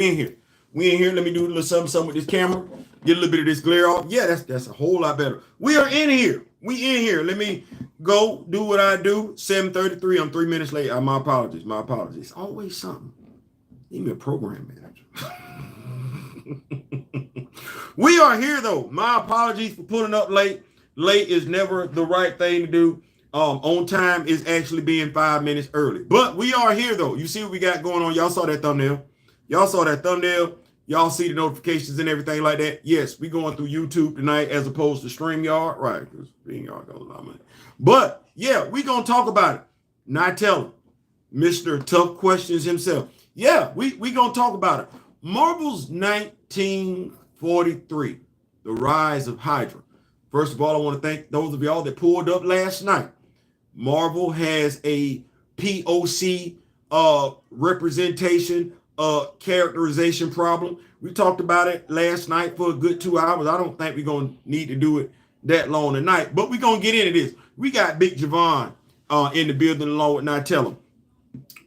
in here. We in here. Let me do a little something with this camera. Get a little bit of this glare off. Yeah, that's a whole lot better. We are in here. We in here. Let me go do what I do. 7:33. I'm 3 minutes late. My apologies. My apologies. Always something. Need me a program manager. We are here though. My apologies for pulling up late. Late is never the right thing to do. On time is actually being 5 minutes early. But we are here though. You see what we got going on. Y'all saw that thumbnail. Y'all saw that thumbnail. Y'all see the notifications and everything like that. Yes, we going through YouTube tonight as opposed to StreamYard. Right, because StreamYard goes a lot of money. But yeah, we going to talk about it. Not telling Mr. Tough Questions himself. Yeah, we going to talk about it. Marvel's 1943, The Rise of Hydra. First of all, I want to thank those of y'all that pulled up last night. Marvel has a POC representation characterization problem. We talked about it last night for a good 2 hours. I don't think we're going to need to do it that long tonight, but we're going to get into this. We got Big Javon in the building along with Not Tell Him.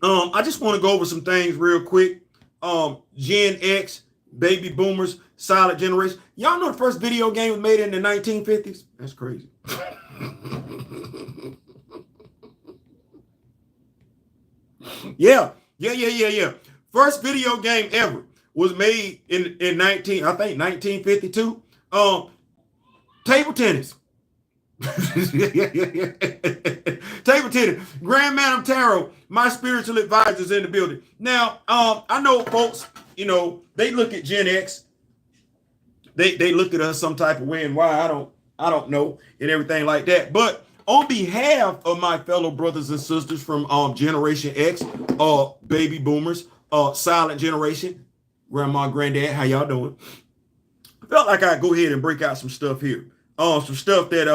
I just want to go over some things real quick. Gen X, baby boomers, silent generation. Y'all know the first video game was made in the 1950s? That's crazy. Yeah. First video game ever was made in 1952. Table tennis. Table tennis. Grand Madam Tarot, my spiritual advisors in the building. Now, I know folks, they look at Gen X. They look at us some type of way, and why I don't know, and everything like that. But on behalf of my fellow brothers and sisters from Generation X, baby boomers, silent generation, grandma, granddad, how y'all doing? I felt like I'd go ahead and break out some stuff here. Some stuff that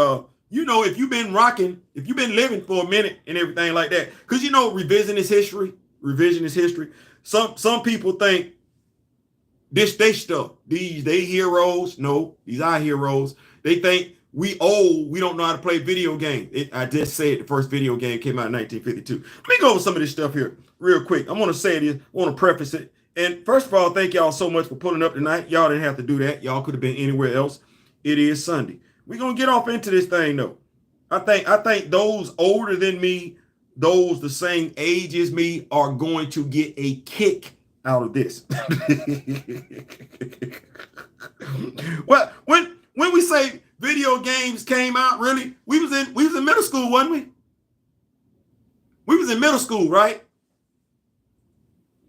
if you've been rocking, if you've been living for a minute and everything like that, because revisionist history. Some people think this they stuff. They heroes. No, these are heroes. They think we old. We don't know how to play video games. I just said the first video game came out in 1952. Let me go over some of this stuff here real quick. I want to say this. I want to preface it. And first of all, thank y'all so much for pulling up tonight. Y'all didn't have to do that. Y'all could have been anywhere else. It is Sunday. We're gonna get off into this thing though. I think those older than me, those the same age as me, are going to get a kick out of this. Well, when we say video games came out, really, we was in middle school, wasn't we? We was in middle school, right?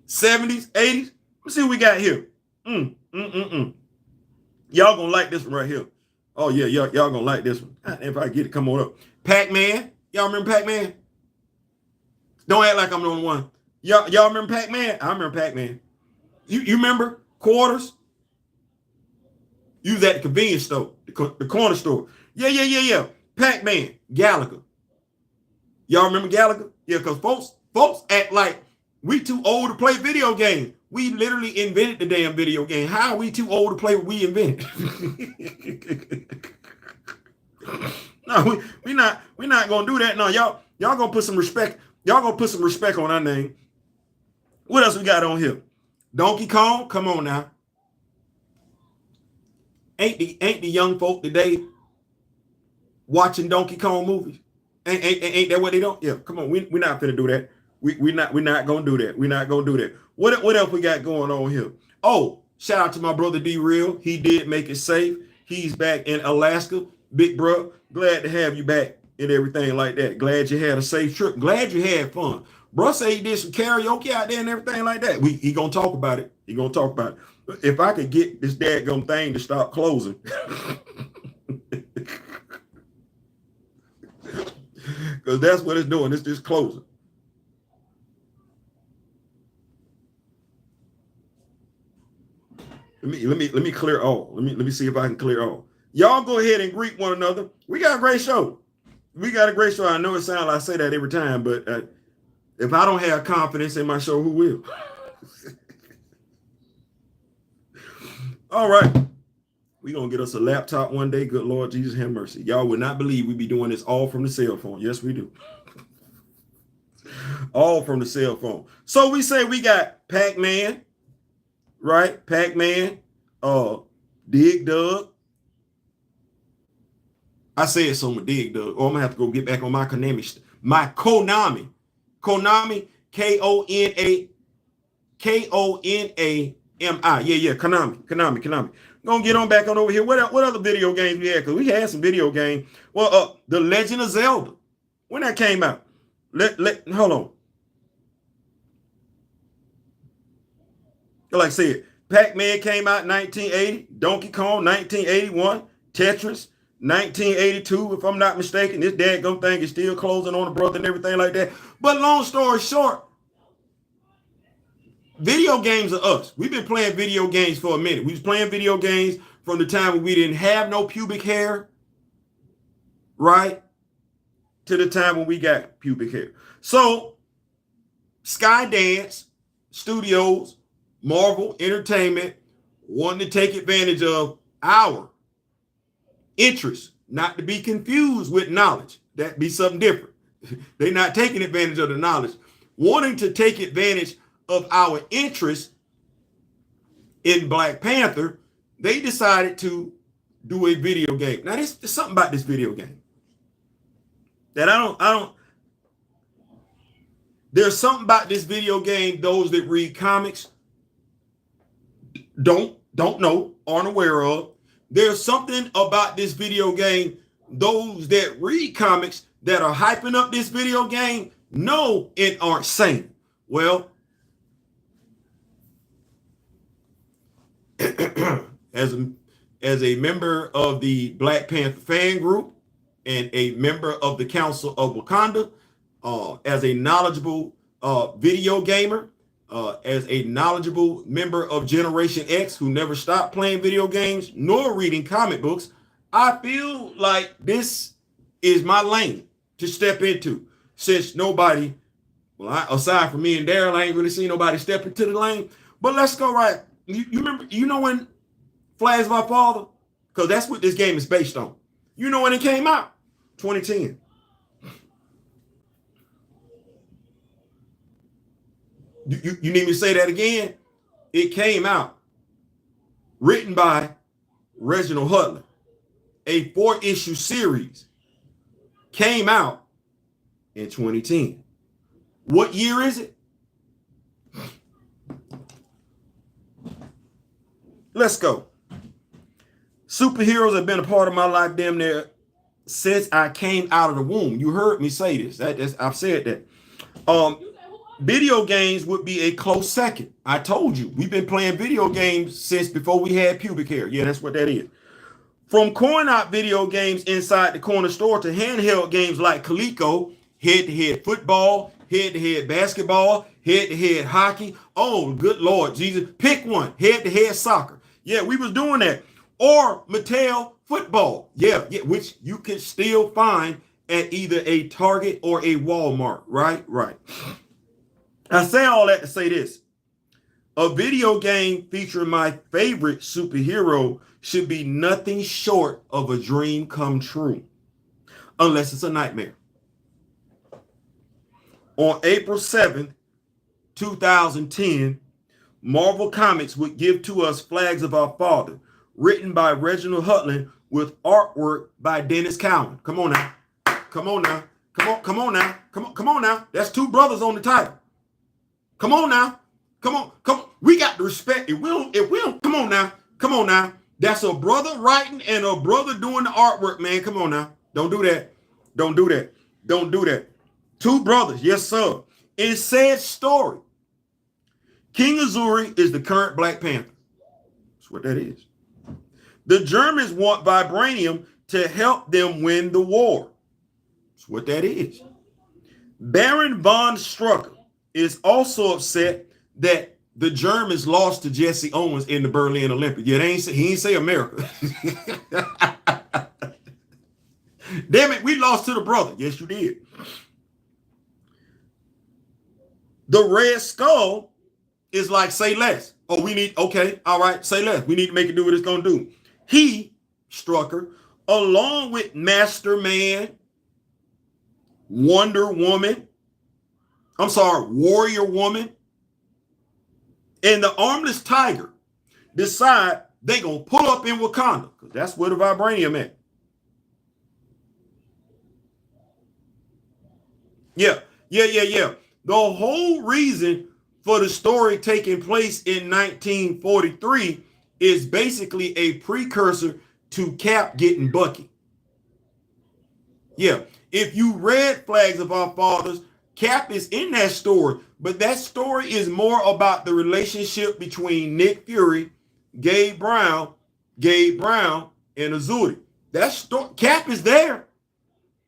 70s, 80s. Let's see what we got here. Y'all gonna like this one right here. Oh yeah, y'all gonna like this one. If I get it, come on up. Pac-Man. Y'all remember Pac-Man? Don't act like I'm the only one. Y'all remember Pac-Man? I remember Pac-Man. You remember quarters? You was at the convenience store, the corner store. Yeah. Pac-Man, Gallagher. Y'all remember Gallagher? Yeah, because folks act like we too old to play video games. We literally invented the damn video game. How are we too old to play what we invented? No, we're not gonna do that. No, y'all gonna put some respect. Y'all gonna put some respect on our name. What else we got on here? Donkey Kong, come on now. Ain't the young folk today watching Donkey Kong movies? Ain't that what they don't? Yeah, come on. We're not gonna do that. We're not gonna do that. We're not gonna do that. What else we got going on here? Oh, shout out to my brother D Real. He did make it safe. He's back in Alaska. Big bro, glad to have you back and everything like that. Glad you had a safe trip. Glad you had fun. Bro say he did some karaoke out there and everything like that. He gonna talk about it. He gonna talk about it. If I could get this dadgum thing to stop closing. Because that's what it's doing. It's just closing. Let me clear all. Let me see if I can clear all. Y'all go ahead and greet one another. We got a great show. I know it sounds like I say that every time, but if I don't have confidence in my show, who will? All right. We're going to get us a laptop one day. Good Lord Jesus, have mercy. Y'all would not believe we be doing this all from the cell phone. Yes, we do. All from the cell phone. So we say we got Pac-Man, right? Pac-Man, Dig Dug. I said so with Dig Dug. Oh, I'm gonna have to go get back on my Konami. My Konami. Konami, Konami. Yeah, Konami. Gonna get on back on over here. What other video games we had? Because we had some video games. Well, The Legend of Zelda. When that came out. Hold on. Like I said, Pac-Man came out in 1980, Donkey Kong 1981, Tetris 1982, if I'm not mistaken. This dadgum thing is still closing on the brother and everything like that. But long story short, video games are us. We've been playing video games for a minute. We was playing video games from the time when we didn't have no pubic hair, right? To the time when we got pubic hair. So, Skydance Studios, Marvel Entertainment wanting to take advantage of our interest, not to be confused with knowledge. That'd be something different. They're not taking advantage of the knowledge. Wanting to take advantage of our interest in Black Panther, they decided to do a video game. Now, there's something about this video game that there's something about this video game, those that read comics don't know, aren't aware of. There's something about this video game, those that read comics that are hyping up this video game know and aren't saying. Well, as a member of the Black Panther fan group and a member of the Council of Wakanda, as a knowledgeable video gamer, as a knowledgeable member of Generation X who never stopped playing video games nor reading comic books, I feel like this is my lane to step into. Since nobody, aside from me and Daryl, I ain't really seen nobody step into the lane. But let's go right. You remember, when Flags of Our Father? Because that's what this game is based on. You know when it came out? 2010. You need me to say that again? It came out, written by Reginald Hudlin, a 4-issue series, came out in 2010. What year is it? Let's go. Superheroes have been a part of my life damn near since I came out of the womb. You heard me say this. I've said that. Video games would be a close second. I told you, we've been playing video games since before we had pubic hair. Yeah, that's what that is. From coin-op video games inside the corner store to handheld games like Coleco, head-to-head football, head-to-head basketball, head-to-head hockey. Oh, good Lord, Jesus. Pick one, head-to-head soccer. Yeah, we was doing that. Or Mattel football. Yeah, which you can still find at either a Target or a Walmart. Right. I say all that to say this. A video game featuring my favorite superhero should be nothing short of a dream come true, unless it's a nightmare. On April 7th, 2010, Marvel Comics would give to us Flags of Our Father, written by Reginald Hudlin with artwork by Dennis Cowan. Come on now. That's two brothers on the title. Come on now. Come on. We got to respect it. If we don't, come on now. That's a brother writing and a brother doing the artwork, man. Come on now. Don't do that. Two brothers, yes, sir. In said story, King Azuri is the current Black Panther. That's what that is. The Germans want vibranium to help them win the war. That's what that is. Baron von Strucker is also upset that the Germans lost to Jesse Owens in the Berlin Olympics. Yeah, he ain't say America. Damn it, we lost to the brother. Yes, you did. The Red Skull is like, say less. Oh, all right, say less. We need to make it do what it's going to do. He, Strucker, along with Master Man, Warrior Woman, And the armless tiger decide they gonna pull up in Wakanda, because that's where the vibranium at. Yeah. The whole reason for the story taking place in 1943 is basically a precursor to Cap getting Bucky. Yeah. If you read Flags of Our Fathers, Cap is in that story, but that story is more about the relationship between Nick Fury, Gabe Brown, and Azuri. That story, Cap is there.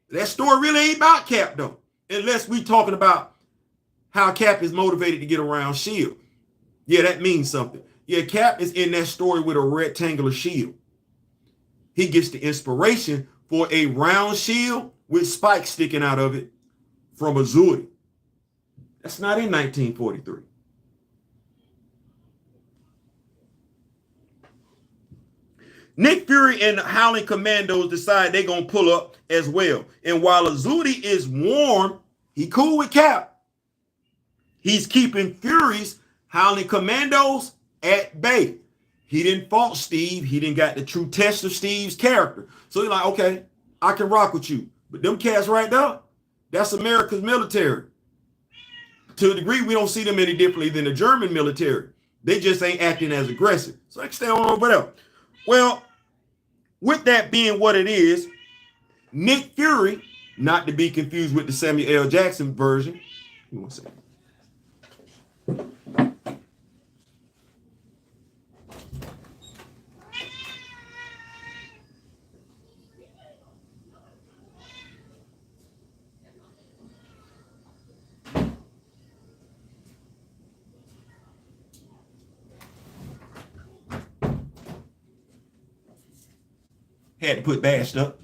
That story really ain't about Cap though, unless we talking about how Cap is motivated to get around S.H.I.E.L.D. Yeah, that means something. Yeah, Cap is in that story with a rectangular shield. He gets the inspiration for a round shield with spikes sticking out of it from Azuri. That's not in 1943. Nick Fury and the Howling Commandos decide they're going to pull up as well. And while Azuri is warm, he cool with Cap. He's keeping Fury's Howling Commandos at bay. He didn't fault Steve. He didn't got the true test of Steve's character. So he's like, okay, I can rock with you. But them cats right there, that's America's military. To a degree, we don't see them any differently than the German military. They just ain't acting as aggressive. So I can stay on over there. Well, with that being what it is, Nick Fury, not to be confused with the Samuel L. Jackson version. Give me 1 second. Had to put bashed up.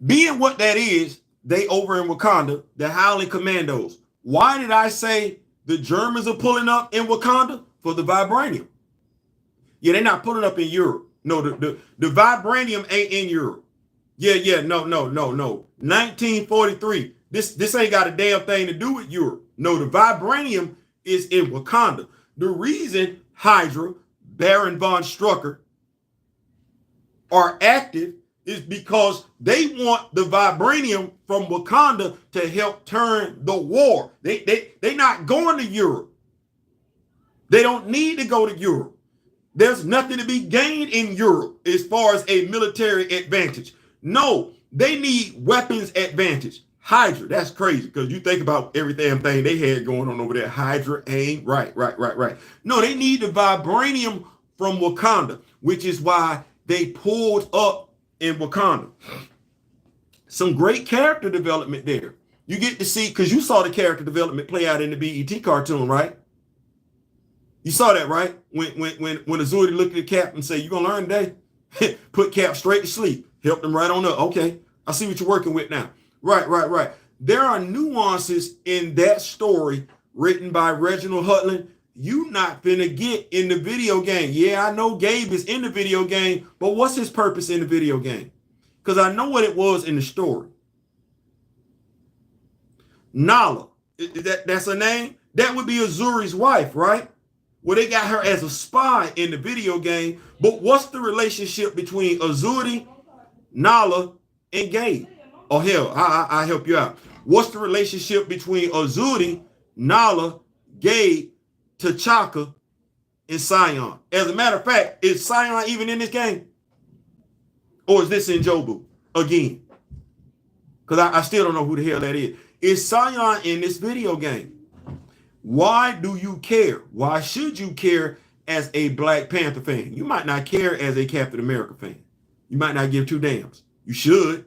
Being what that is, they over in Wakanda, the Howling Commandos. Why did I say the Germans are pulling up in Wakanda? For the vibranium. Yeah, they're not pulling up in Europe. No, the vibranium ain't in Europe. Yeah, no. 1943. This ain't got a damn thing to do with Europe. No, the vibranium is in Wakanda. The reason Hydra, Baron von Strucker are active is because they want the vibranium from Wakanda to help turn the war. They not going to Europe. They don't need to go to Europe. There's nothing to be gained in Europe as far as a military advantage. No, they need weapons advantage. Hydra, that's crazy because you think about every damn thing they had going on over there. Hydra ain't right. No, they need the vibranium from Wakanda, which is why they pulled up in Wakanda. Some great character development there. You get to see, because you saw the character development play out in the BET cartoon, right? You saw that, right? When Azuri looked at Cap and said, "You gonna learn today?" Put Cap straight to sleep. Helped him right on up. Okay, I see what you're working with now. Right. There are nuances in that story written by Reginald Hudlin you not finna get in the video game. Yeah, I know Gabe is in the video game, but what's his purpose in the video game? Because I know what it was in the story. Nala, that's her name? That would be Azuri's wife, right? Well, they got her as a spy in the video game, but what's the relationship between Azuri, Nala, and Gabe? Oh, hell, I'll help you out. What's the relationship between Azuri, Nala, Gabe, T'Chaka, and Sion? As a matter of fact, is Sion even in this game? Or is this in Jobu again? Because I still don't know who the hell that is. Is Sion in this video game? Why do you care? Why should you care as a Black Panther fan? You might not care as a Captain America fan. You might not give two damns. You should,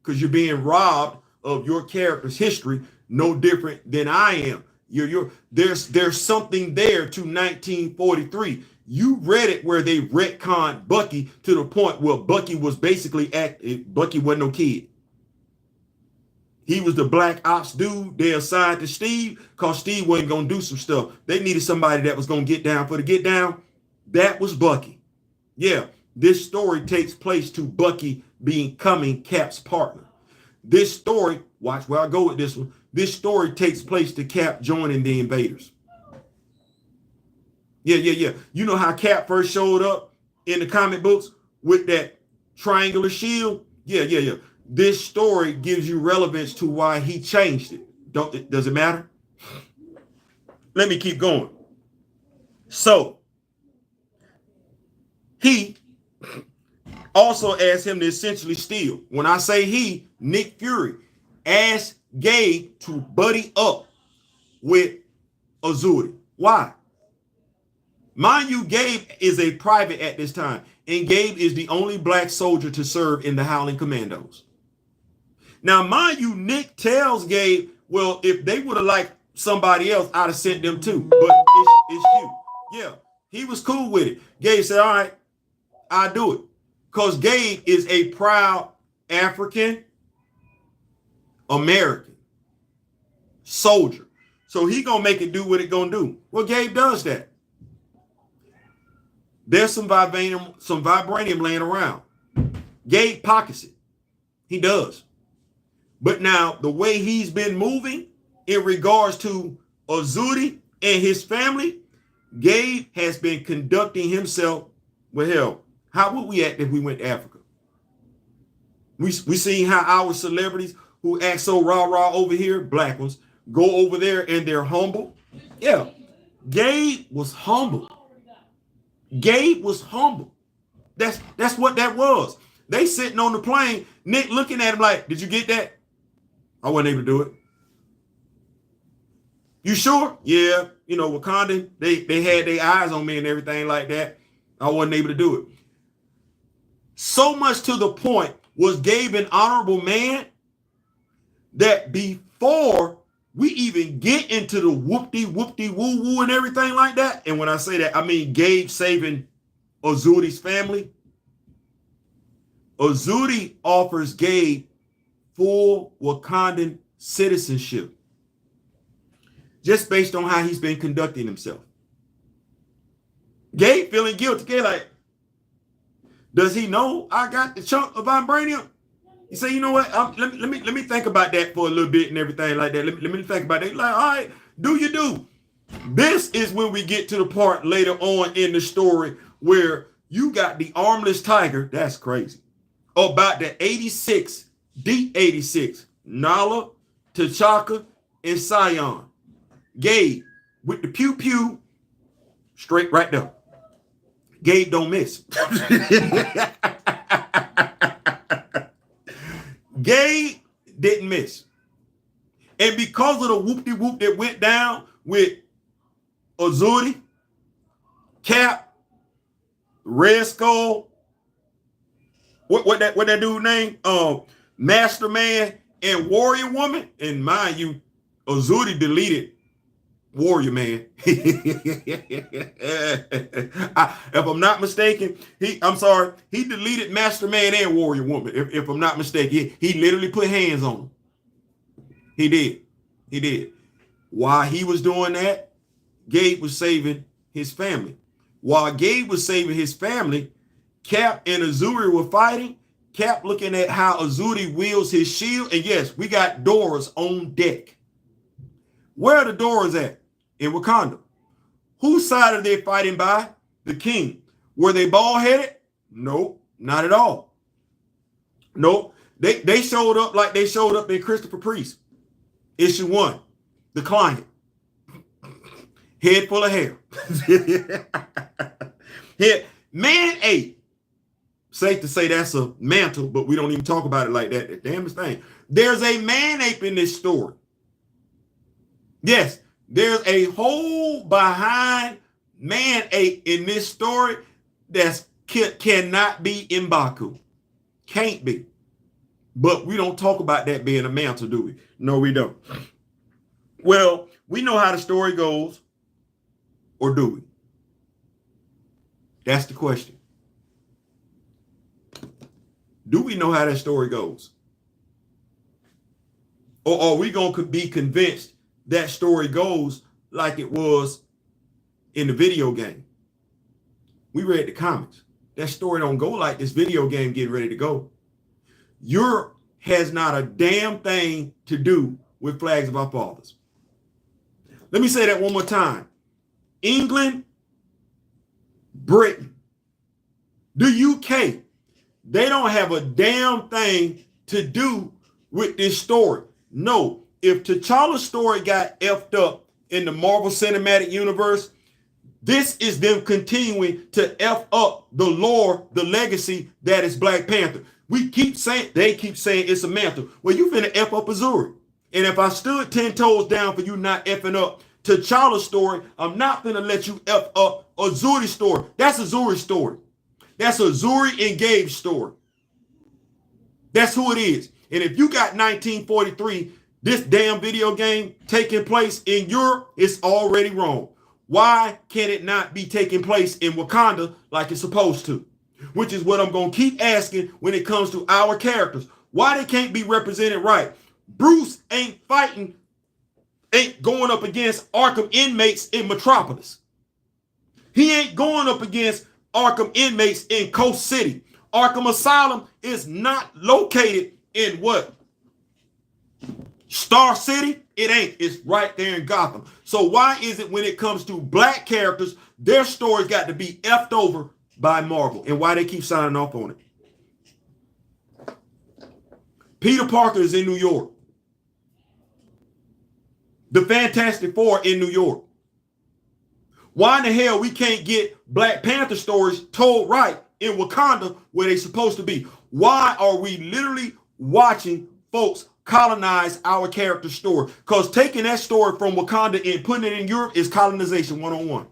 because you're being robbed of your character's history, no different than I am. There's something there to 1943. You read it where they retconned Bucky to the point where Bucky was basically Bucky wasn't no kid. He was the black ops dude they assigned to Steve because Steve wasn't going to do some stuff. They needed somebody that was going to get down for the get down. That was Bucky. Yeah, this story takes place to Bucky becoming Cap's partner. This story watch where I go with this one. This story takes place to Cap joining the invaders. Yeah. You know how Cap first showed up in the comic books with that triangular shield? Yeah. This story gives you relevance to why he changed it. Does it matter? Let me keep going. So he also asked him to essentially steal. When I say he, Nick Fury asked Gabe to buddy up with Azuri. Why? Mind you, Gabe is a private at this time, and Gabe is the only black soldier to serve in the Howling Commandos. Now, mind you, Nick tells Gabe, well, if they would have liked somebody else, I'd have sent them too, but it's you. Yeah, he was cool with it. Gabe said, all right, I'll do it. Because Gabe is a proud African American soldier. So he gonna make it do what it gonna do. Well, Gabe does that. There's some vibranium laying around. Gabe pockets it. He does. But now the way he's been moving in regards to Azuri and his family, Gabe has been conducting himself, well, hell, how would we act if we went to Africa? We seen how our celebrities who act so rah-rah over here, black ones, go over there and they're humble. Yeah, Gabe was humble. Gabe was humble. That's what that was. They sitting on the plane, Nick looking at him like, did you get that? I wasn't able to do it. You sure? Yeah. You know, Wakanda, they had their eyes on me and everything like that. I wasn't able to do it. So much to the point was Gabe an honorable man that before we even get into the whoop-de-woo-woo and everything like that, and when I say that, I mean Gabe saving Azuri's family, Azuri offers Gabe full Wakandan citizenship just based on how he's been conducting himself. Gabe feeling guilty. Gabe like, does he know I got the chunk of vibranium? You say, you know what? Let me think about that for a little bit and everything like that. Let me think about that. Like, all right, do you do? This is when we get to the part later on in the story where you got the armless tiger. That's crazy. About the 86, D86, Nala, T'Chaka, and Sion. Gabe with the pew pew straight right there. Gabe don't miss. Gabe didn't miss. And because of the whoop-de-whoop that went down with Azuri, Cap, Red Skull, what that dude name? Master Man and Warrior Woman. And mind you, Azuri deleted Warrior Man. If I'm not mistaken, he deleted Master Man and Warrior Woman. If I'm not mistaken, he literally put hands on them. He did. While he was doing that, Gabe was saving his family. While Gabe was saving his family, Cap and Azuri were fighting. Cap looking at how Azuri wields his shield. And yes, we got doors on deck. Where are the doors at? In Wakanda. Whose side are they fighting by? The king. Were they bald-headed? Nope, not at all. Nope. They showed up like they showed up in Christopher Priest. Issue 1. The client. Head full of hair. Man ape. Safe to say that's a mantle, but we don't even talk about it like that. The damnest thing. There's a man ape in this story. Yes. There's a whole behind man ape in this story that cannot be M'Baku. Can't be. But we don't talk about that being a mantle, do we? No, we don't. Well, we know how the story goes, or do we? That's the question. Do we know how that story goes? Or are we going to be convinced that story goes like it was in the video game? We read the comics. That story don't go like this video game getting ready to go. You're has not a damn thing to do with Flags of Our Fathers. Let me say that one more time. England, Britain, the UK, they don't have a damn thing to do with this story. No, if T'Challa's story got effed up in the Marvel Cinematic Universe, this is them continuing to F up the lore, the legacy that is Black Panther. They keep saying it's a mantle. Well, you finna F up Azuri. And if I stood 10 toes down for you not effing up T'Challa's story, I'm not finna let you F up Azuri's story. That's Azuri's story. That's Azuri and Gabe's story. That's who it is. And if you got 1943, this damn video game taking place in Europe, it's already wrong. Why can it not be taking place in Wakanda like it's supposed to? Which is what I'm going to keep asking when it comes to our characters. Why they can't be represented right? Bruce ain't going up against Arkham inmates in Metropolis. He ain't going up against Arkham inmates in Coast City. Arkham Asylum is not located in what? Star City? It ain't. It's right there in Gotham. So why is it when it comes to black characters, their stories got to be effed over by Marvel? And why they keep signing off on it? Peter Parker is in New York. The Fantastic Four in New York. Why in the hell we can't get Black Panther stories told right in Wakanda where they're supposed to be? Why are we literally watching folks colonize our character story? Because taking that story from Wakanda and putting it in Europe is colonization 101.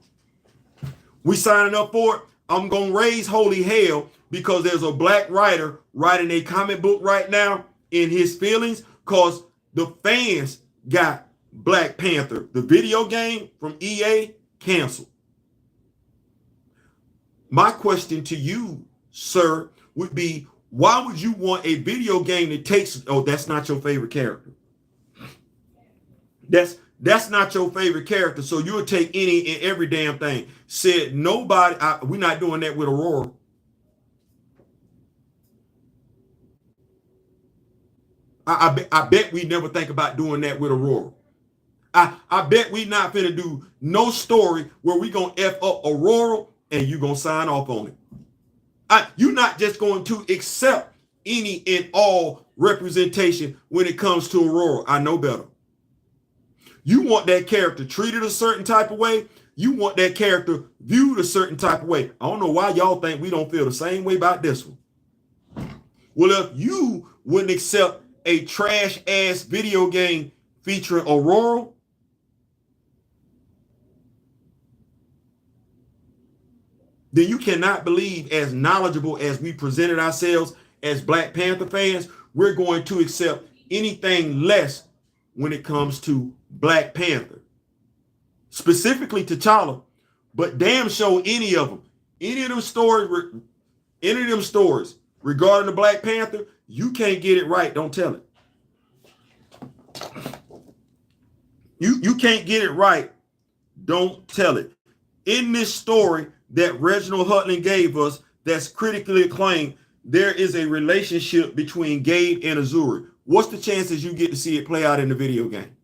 We signing up for it. I'm going to raise holy hell because there's a black writer writing a comic book right now in his feelings because the fans got Black Panther, the video game from EA, canceled. My question to you, sir, would be, why would you want a video game that takes, oh, that's not your favorite character. That's not your favorite character. So you'll take any and every damn thing. Said nobody, we're not doing that with Aurora. I bet we never think about doing that with Aurora. I bet we not finna do no story where we gonna F up Aurora and you gonna sign off on it. You're not just going to accept any and all representation when it comes to Aurora. I know better. You want that character treated a certain type of way. You want that character viewed a certain type of way. I don't know why y'all think we don't feel the same way about this one. Well, if you wouldn't accept a trash ass video game featuring Aurora, then you cannot believe, as knowledgeable as we presented ourselves as Black Panther fans, we're going to accept anything less when it comes to Black Panther. Specifically T'Challa, but damn show any of them. Any of them stories regarding the Black Panther, you can't get it right, don't tell it. You can't get it right, don't tell it. In this story that Reginald Hudlin gave us that's critically acclaimed, there is a relationship between Gabe and Azuri. What's the chances you get to see it play out in the video game?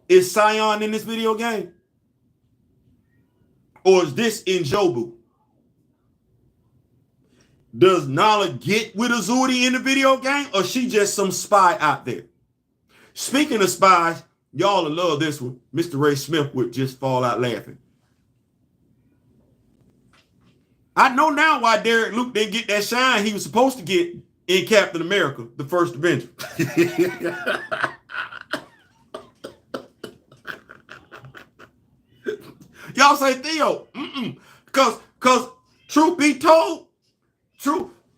Is Sion in this video game? Or is this in Jobu? Does Nala get with Azuri in the video game, or she just some spy out there? Speaking of spies, y'all will love this one. Mr. Ray Smith would just fall out laughing. I know now why Derek Luke didn't get that shine he was supposed to get in Captain America, the First Avenger. Y'all say, Theo, because truth be told,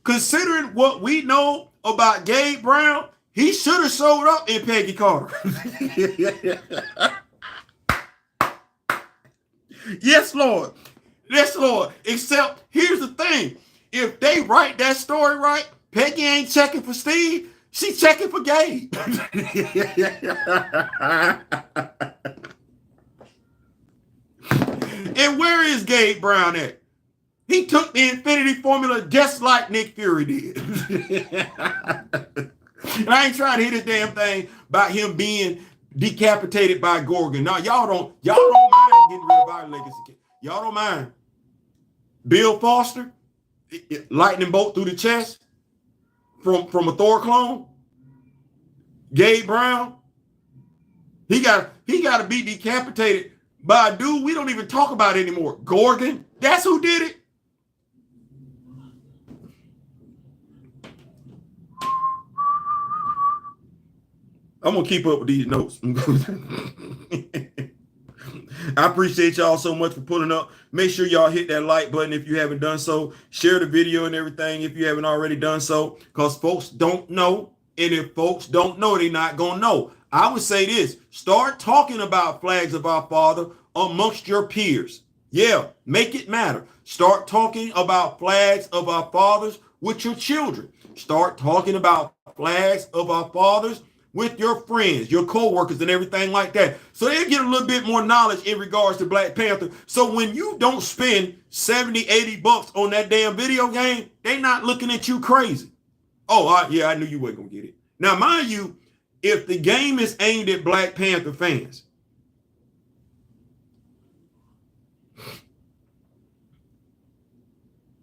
considering what we know about Gabe Brown, he should have showed up in Peggy Carter. Yes, Lord. Yes, Lord. Except, here's the thing. If they write that story right, Peggy ain't checking for Steve. She's checking for Gabe. And where is Gabe Brown at? He took the Infinity Formula just like Nick Fury did. And I ain't trying to hit this damn thing about him being decapitated by Gorgon. No, y'all don't mind getting rid of our legacy. Y'all don't mind. Bill Foster, lightning bolt through the chest from a Thor clone. Gabe Brown, he got to be decapitated by a dude we don't even talk about anymore. Gorgon, that's who did it. I'm going to keep up with these notes. I appreciate y'all so much for pulling up. Make sure y'all hit that like button if you haven't done so. Share the video and everything if you haven't already done so, because folks don't know. And if folks don't know, they're not going to know. I would say this. Start talking about flags of our Father amongst your peers. Yeah, make it matter. Start talking about flags of our fathers with your children. Start talking about flags of our fathers with your friends, your co-workers, and everything like that. So they get a little bit more knowledge in regards to Black Panther. So when you don't spend 70, 80 bucks on that damn video game, they not looking at you crazy. Oh, yeah, I knew you weren't going to get it. Now, mind you, if the game is aimed at Black Panther fans,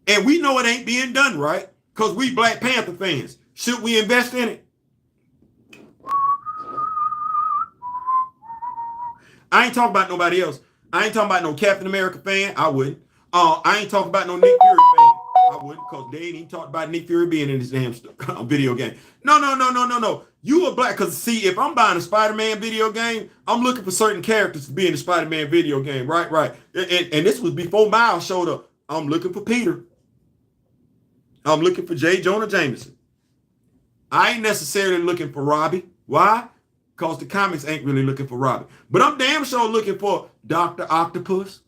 and we know it ain't being done right, because we Black Panther fans, should we invest in it? I ain't talking about nobody else. I ain't talking about no Captain America fan. I wouldn't. I ain't talking about no Nick Fury fan. I wouldn't, because they ain't even talked about Nick Fury being in this damn video game. No. You are Black, because see, if I'm buying a Spider-Man video game, I'm looking for certain characters to be in the Spider-Man video game. Right. And this was before Miles showed up. I'm looking for Peter. I'm looking for J. Jonah Jameson. I ain't necessarily looking for Robbie. Why? Because the comics ain't really looking for Robbie. But I'm damn sure looking for Dr. Octopus.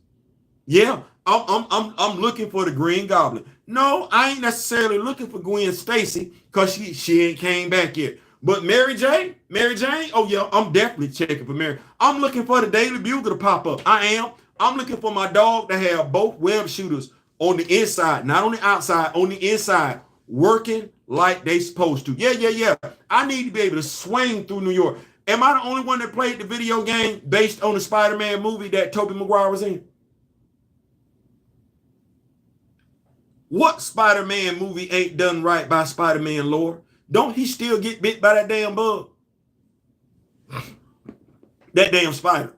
Yeah, I'm looking for the Green Goblin. No, I ain't necessarily looking for Gwen Stacy, because she ain't came back yet. But Mary Jane, oh yeah, I'm definitely checking for Mary. I'm looking for the Daily Bugle to pop up. I am. I'm looking for my dog to have both web shooters on the inside, not on the outside, on the inside, working like they supposed to. Yeah. I need to be able to swing through New York. Am I the only one that played the video game based on the Spider-Man movie that Tobey Maguire was in? What Spider-Man movie ain't done right by Spider-Man lore? Don't he still get bit by that damn bug? That damn spider.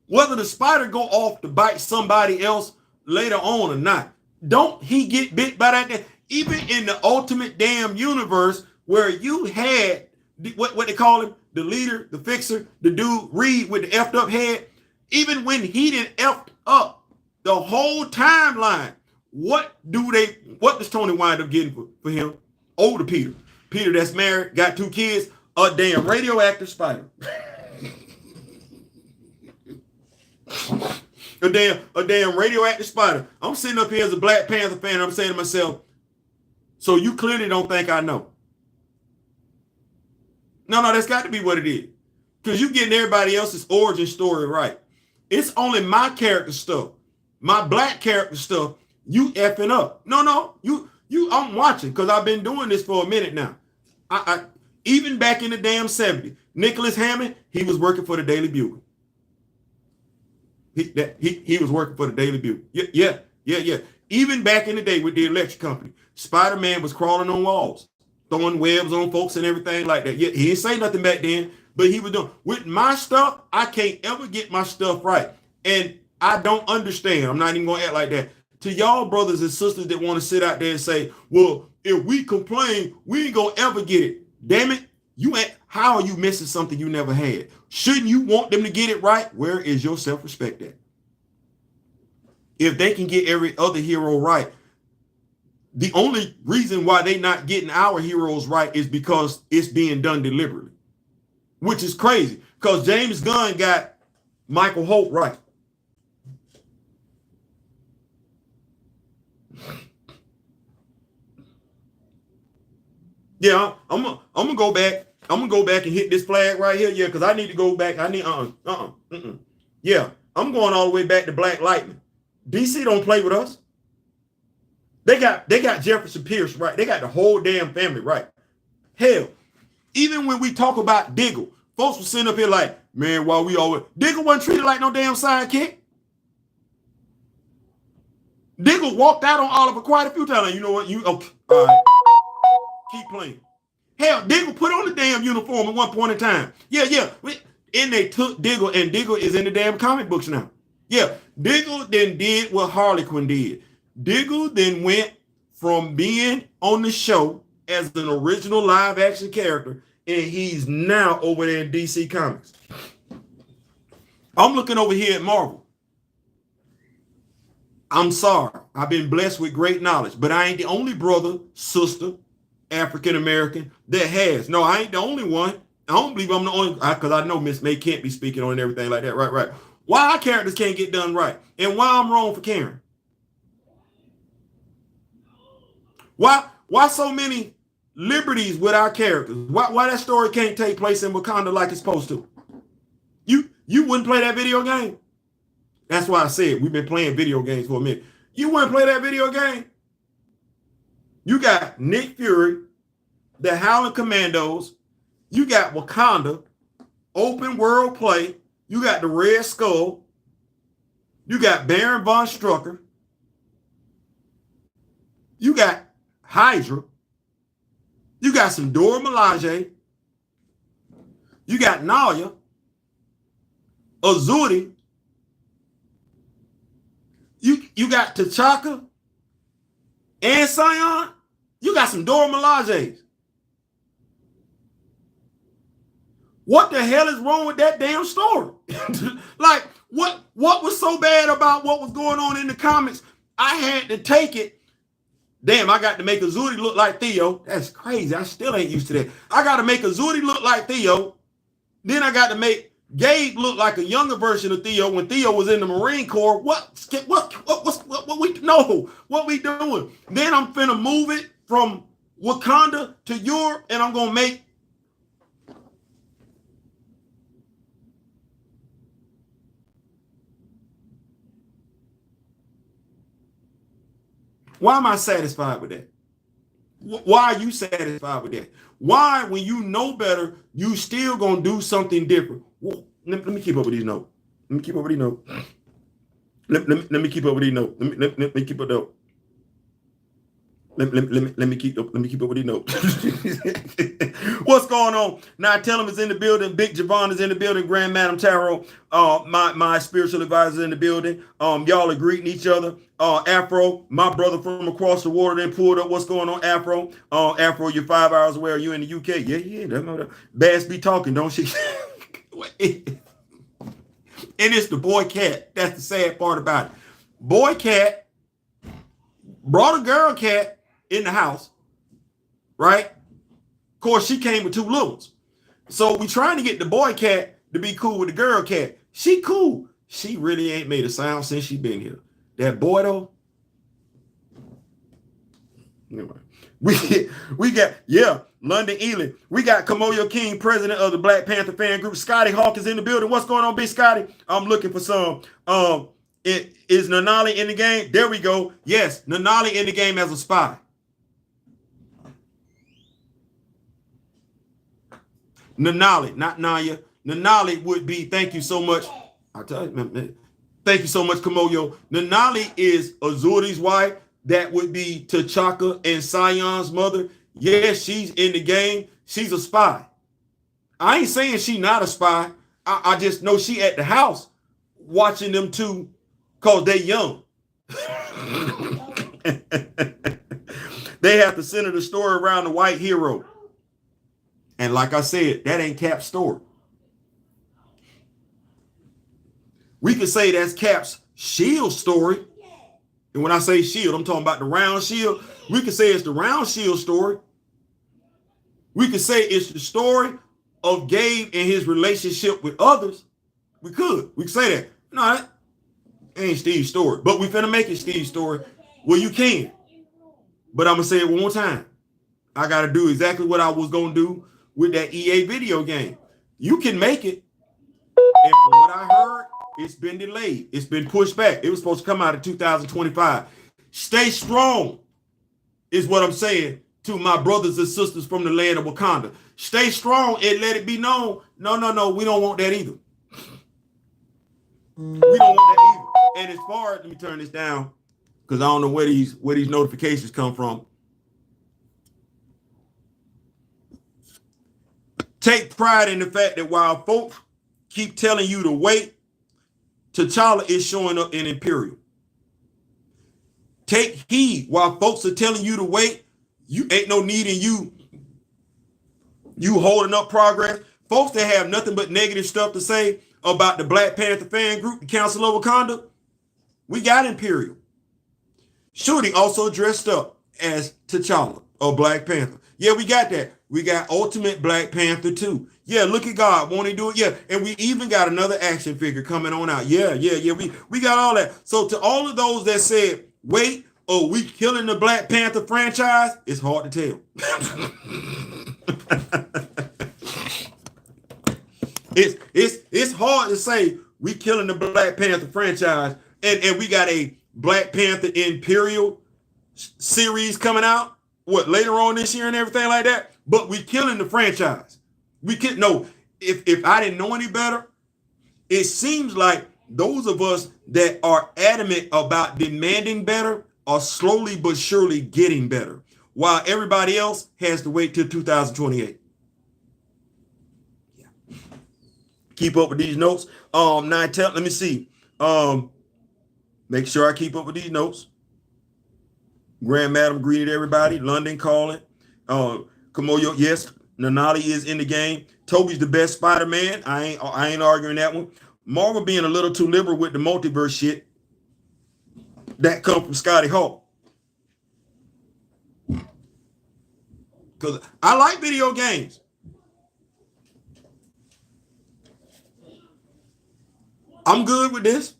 Whether the spider go off to bite somebody else later on or not, don't he get bit by that? Even in the ultimate damn universe where you had, what they call him, the leader, the fixer, the dude Reed with the effed up head, even when he didn't effed up the whole timeline, what does Tony wind up getting for him? Older Peter. Peter that's married, got 2 kids, a damn radioactive spider. a damn radioactive spider. I'm sitting up here as a Black Panther fan, and I'm saying to myself, so you clearly don't think I know. No, that's got to be what it is. Because you're getting everybody else's origin story right. It's only my character stuff, my Black character stuff, you effing up. No, I'm watching, because I've been doing this for a minute now. I even back in the damn 70s, Nicholas Hammond, he was working for the Daily Bugle. He was working for the Daily Bugle. Yeah. Even back in the day with the electric company, Spider-Man was crawling on walls, throwing webs on folks and everything like that. Yeah, he didn't say nothing back then, but he was doing. With my stuff, I can't ever get my stuff right. And I don't understand. I'm not even going to act like that. To y'all brothers and sisters that want to sit out there and say, well, if we complain, we ain't going to ever get it. Damn it. How are you missing something you never had? Shouldn't you want them to get it right? Where is your self-respect at? If they can get every other hero right, the only reason why they not getting our heroes right is because it's being done deliberately, which is crazy, because James Gunn got Michael Holt right. Yeah, I'm gonna go back. I'm gonna go back and hit this flag right here. Yeah, because I need to go back. I need Yeah, I'm going all the way back to Black Lightning. DC don't play with us. They got Jefferson Pierce right. They got the whole damn family right. Hell, even when we talk about Diggle, folks were sitting up here like, man, why we always Diggle wasn't treated like no damn sidekick. Diggle walked out on Oliver quite a few times. Like, you know what? You okay? All right. Keep playing. Hell, Diggle put on the damn uniform at one point in time. Yeah. And they took Diggle, and Diggle is in the damn comic books now. Yeah, Diggle then did what Harley Quinn did. Diggle then went from being on the show as an original live action character, and he's now over there in DC Comics. I'm looking over here at Marvel. I'm sorry. I've been blessed with great knowledge, but I ain't the only brother, sister, African-American that has. No, I ain't the only one. I don't believe I'm the only, because I know Miss May can't be speaking on and everything like that. Right. Why our characters can't get done right, and why I'm wrong for caring. Why so many liberties with our characters? Why that story can't take place in Wakanda like it's supposed to? You wouldn't play that video game? That's why I said we've been playing video games for a minute. You wouldn't play that video game? You got Nick Fury, the Howling Commandos, you got Wakanda, open world play, you got the Red Skull, you got Baron von Strucker, you got Hydra, you got some Dora Milaje, you got Naya, Azuri, you got T'Chaka and Sion. You got some Dora Milajes. What the hell is wrong with that damn story? Like, what was so bad about what was going on in the comics? I had to take it. Damn, I got to make Azuri look like Theo. That's crazy. I still ain't used to that. I got to make Azuri look like Theo. Then I got to make Gabe looked like a younger version of Theo when Theo was in the Marine Corps. What we doing? Then I'm finna move it from Wakanda to Europe, and I'm gonna make why am I satisfied with that? Why are you satisfied with that? Why, when you know better, you still gonna do something different? Well, let me keep up with these notes. Let me keep up with these notes. Let me keep up with these notes. Let me keep up though. Let me keep up with these notes. What's going on? Now tell him is in the building. Big Javon is in the building. Grand Madam Tarot, my spiritual advisor in the building. Y'all are greeting each other. Afro, my brother from across the water, then pulled up. What's going on, Afro? Afro, you're 5 hours away. Are you in the UK? Yeah. Bass be talking, don't she? And it's the boy cat. That's the sad part about it. Boy cat brought a girl cat in the house, right? Of course, she came with two little ones. So we trying to get the boy cat to be cool with the girl cat. She cool. She really ain't made a sound since she been here. That boy though. Anyway, we got London Ely. We got Kamoyo King, president of the Black Panther fan group. Scotty Hawk is in the building. What's going on, Big Scotty? I'm looking for some. Is Nanali in the game? There we go. Yes, Nanali in the game as a spy. Nanali, not Naya. Nanali would be, thank you so much. I'll tell you, man. Thank you so much, Kamoyo. Nanali is Azuri's wife. That would be T'Chaka and Sion's mother. Yes, she's in the game. She's a spy. I ain't saying she not a spy. I just know she at the house watching them two because they young. They have to center the story around the white hero. And like I said, that ain't Cap's story. We could say that's Cap's shield story. And when I say shield, I'm talking about the round shield. We could say it's the round shield story. We could say it's the story of Gabe and his relationship with others. We could say that. No, that ain't Steve's story. But we finna make it Steve's story. Well, you can. But I'm going to say it one more time. I got to do exactly what I was going to do with that EA video game. You can make it. And from what I heard, it's been delayed. It's been pushed back. It was supposed to come out in 2025. Stay strong. is what I'm saying to my brothers and sisters from the land of Wakanda. Stay strong and let it be known. No, we don't want that either. We don't want that either. And as far as, let me turn this down because I don't know where these notifications come from. Take pride in the fact that while folks keep telling you to wait, T'Challa is showing up in Imperial. Take heed while folks are telling you to wait. You ain't no need in you holding up progress. Folks that have nothing but negative stuff to say about the Black Panther fan group, the Council of Wakanda, we got Imperial. Shooting also dressed up as T'Challa or Black Panther. Yeah, we got that. We got Ultimate Black Panther too. Yeah, look at God. Won't he do it? Yeah. And we even got another action figure coming on out. Yeah. We got all that. So to all of those that said, wait, oh, we killing the Black Panther franchise, it's hard to tell. It's hard to say we killing the Black Panther franchise and we got a Black Panther Imperial series coming out, later on this year and everything like that, but we killing the franchise. We can't, no, if I didn't know any better, it seems like those of us that are adamant about demanding better are slowly but surely getting better, while everybody else has to wait till 2028. Yeah. Keep up with these notes. Let me see. Make sure I keep up with these notes. Grand Madam greeted everybody. London calling. Kamoyo, yes, Nanali is in the game. Toby's the best Spider-Man. I ain't arguing that one. Marvel being a little too liberal with the multiverse shit. That come from Scotty Hawk. Because I like video games. I'm good with this.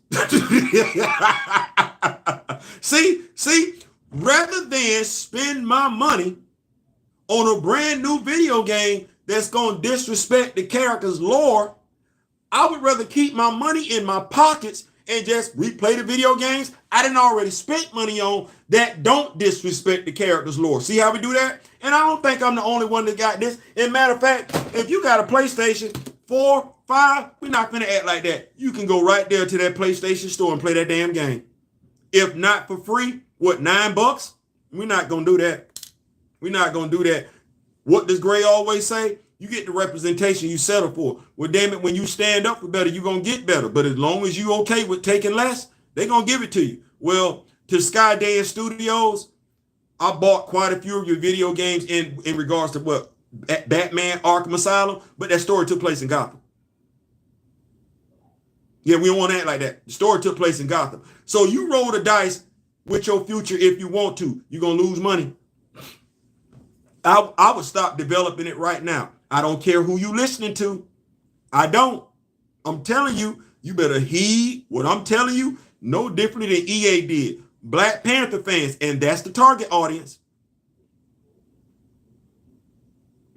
See, rather than spend my money on a brand new video game that's going to disrespect the character's lore, I would rather keep my money in my pockets and just replay the video games I didn't already spent money on that don't disrespect the character's lore. See how we do that? And I don't think I'm the only one that got this. As a matter of fact, if you got a PlayStation 4, 5, we're not going to act like that. You can go right there to that PlayStation store and play that damn game. If not for free, $9? We're not going to do that. We're not going to do that. What does Gray always say? You get the representation you settle for. Well, damn it, when you stand up for better, you're going to get better. But as long as you okay with taking less, they're going to give it to you. Well, to Skydance Studios, I bought quite a few of your video games in regards to what? Batman Arkham Asylum, but that story took place in Gotham. Yeah, we don't want to act like that. The story took place in Gotham. So you roll the dice with your future if you want to. You're going to lose money. I would stop developing it right now. I don't care who you listening to. I don't. I'm telling you, you better heed what I'm telling you. No differently than EA did. Black Panther fans, and that's the target audience.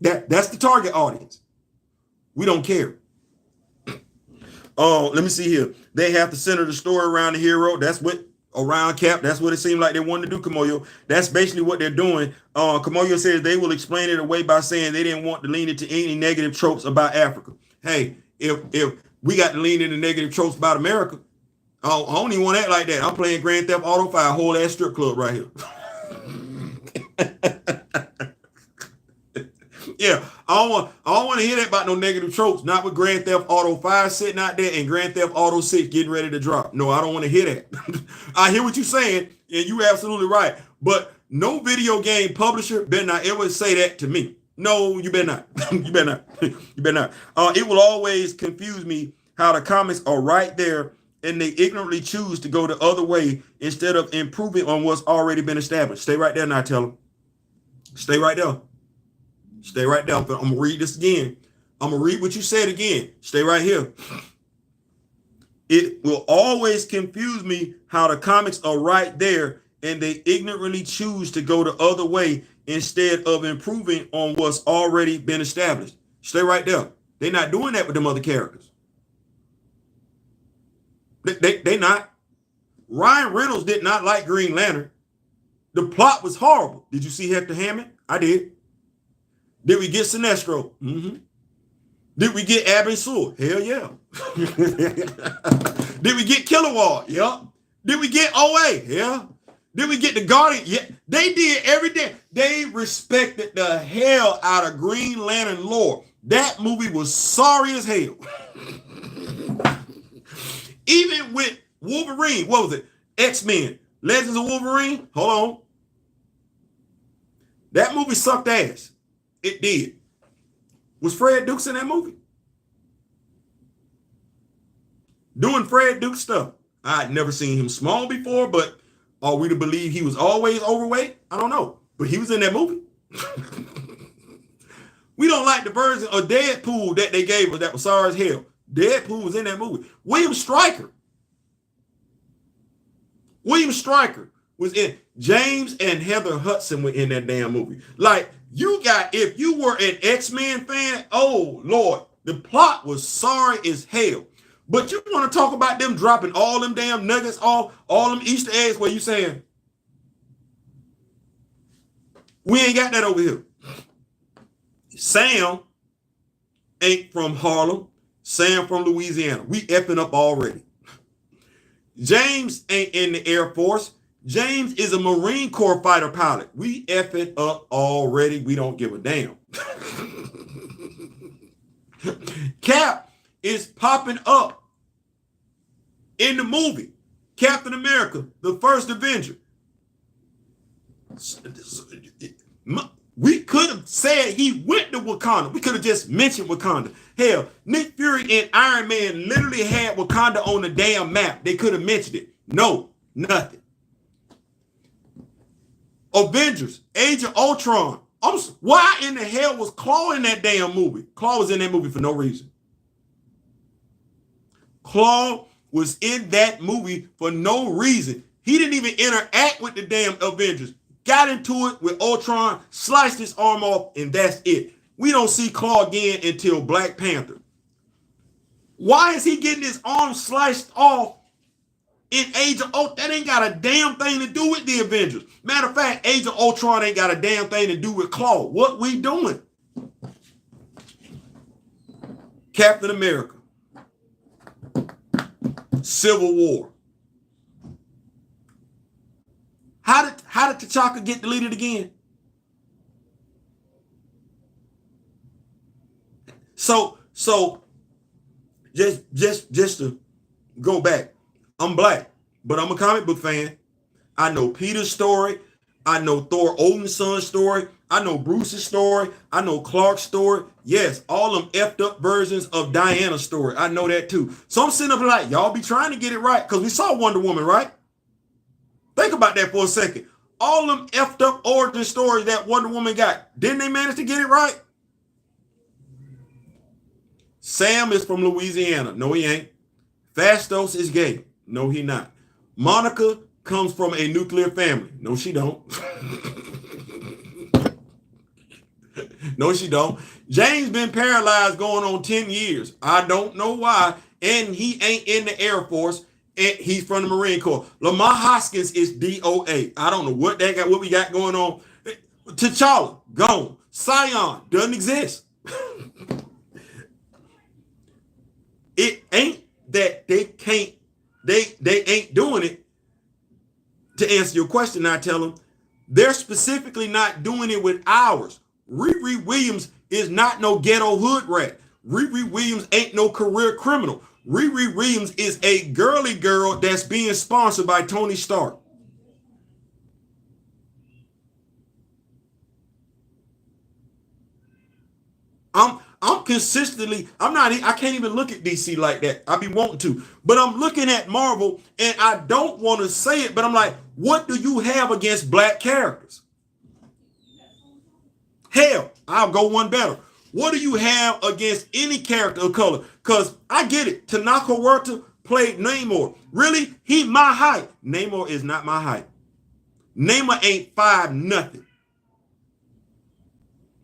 That's the target audience. We don't care. Oh, let me see here. They have to center the story around the hero. That's what around Cap. That's what it seemed like they wanted to do, Kamoyo. That's basically what they're doing. Kamoyo says they will explain it away by saying they didn't want to lean into any negative tropes about Africa. Hey, if we got to lean into negative tropes about America, I don't even want to act like that. I'm playing Grand Theft Auto 5, whole ass strip club right here. Yeah, I don't want to hear that about no negative tropes. Not with Grand Theft Auto 5 sitting out there and Grand Theft Auto 6 getting ready to drop. No, I don't want to hear that. I hear what you're saying, and you're absolutely right. But no video game publisher better not ever say that to me. No, you better not. You better not. You better not. It will always confuse me how the comics are right there and they ignorantly choose to go the other way instead of improving on what's already been established. Stay right there now, tell them. Stay right there. Stay right there. I'm going to read this again. I'm going to read what you said again. Stay right here. It will always confuse me how the comics are right there and they ignorantly choose to go the other way instead of improving on what's already been established. Stay right there. They're not doing that with them other characters. They not. Ryan Reynolds did not like Green Lantern. The plot was horrible. Did you see Hector Hammond? I did. Did we get Sinestro? Mm-hmm. Did we get Abin Sur? Hell yeah. Did we get Kilowog? Yep. Did we get OA? Yeah. Did we get the Guardian? Yeah. They did everything. They respected the hell out of Green Lantern lore. That movie was sorry as hell. Even with Wolverine, what was it? X-Men, Legends of Wolverine. Hold on. That movie sucked ass. It did. Was Fred Dukes in that movie? Doing Fred Duke stuff. I'd never seen him small before, but are we to believe he was always overweight? I don't know. But he was in that movie. We don't like the version of Deadpool that they gave us that was sorry as hell. Deadpool was in that movie. William Stryker was in. James and Heather Hudson were in that damn movie. Like, you got, if you were an X-Men fan, oh Lord, the plot was sorry as hell. But you want to talk about them dropping all them damn nuggets, all them Easter eggs where you saying, we ain't got that over here. Sam ain't from Harlem. Sam from Louisiana. We effing up already. James ain't in the Air Force. James is a Marine Corps fighter pilot. We effing up already. We don't give a damn. Cap is popping up in the movie Captain America, the First Avenger. We could have said he went to Wakanda. We could have just mentioned Wakanda. Hell, Nick Fury and Iron Man literally had Wakanda on the damn map. They could have mentioned it. No, nothing. Avengers, Age of Ultron. Why in the hell was Claw in that damn movie? Claw was in that movie for no reason. Claw was in that movie for no reason. He didn't even interact with the damn Avengers. Got into it with Ultron, sliced his arm off, and that's it. We don't see Claw again until Black Panther. Why is he getting his arm sliced off in Age of Ultron? That ain't got a damn thing to do with the Avengers. Matter of fact, Age of Ultron ain't got a damn thing to do with Claw. What we doing? Captain America. Civil War. How did T'Chaka get deleted again? So just to go back, I'm black, but I'm a comic book fan. I know Peter's story. I know Thor Odin's son's story. I know Bruce's story. I know Clark's story. Yes, all them effed up versions of Diana's story. I know that too. So I'm sitting up like, y'all be trying to get it right because we saw Wonder Woman, right? Think about that for a second. All them effed up origin stories that Wonder Woman got, didn't they manage to get it right? Sam is from Louisiana. No, he ain't. Phastos is gay. No, he not. Monica comes from a nuclear family. No, she don't. No, she don't. James been paralyzed going on 10 years. I don't know why. And he ain't in the Air Force. And he's from the Marine Corps. Lamar Hoskins is DOA. I don't know what we got going on. T'Challa, gone. Scion doesn't exist. It ain't that they ain't doing it. To answer your question, I tell them they're specifically not doing it with ours. Riri Williams is not no ghetto hood rat. Riri Williams ain't no career criminal. Riri Williams is a girly girl that's being sponsored by Tony Stark. I'm consistently, I can't even look at DC like that. I be wanting to, but I'm looking at Marvel and I don't want to say it, but I'm like, what do you have against black characters? Hell, I'll go one better. What do you have against any character of color? Because I get it. Tanaka Huerta played Namor. Really? He my height. Namor is not my height. Namor ain't 5'0".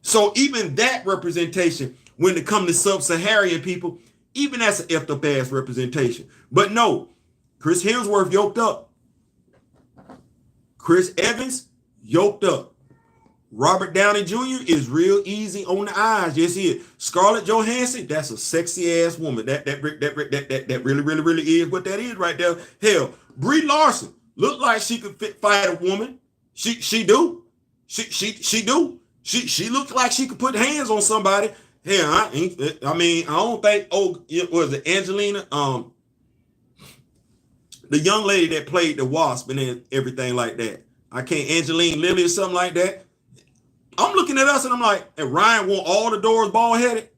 So even that representation, when it comes to sub-Saharan people, even that's an effed up ass representation. But no, Chris Hemsworth yoked up. Chris Evans yoked up. Robert Downey Jr. is real easy on the eyes. Yes, he is. Scarlett Johansson, that's a sexy ass woman. That really is what that is right there. Hell, Brie Larson look like she could fight a woman. She do. She do. She looks like she could put hands on somebody. Hell, I don't think. Oh, it was it Angelina. The young lady that played the Wasp and everything like that. I can't. Angeline Lilly or something like that. I'm looking at us and I'm like, and Ryan want all the doors bald headed.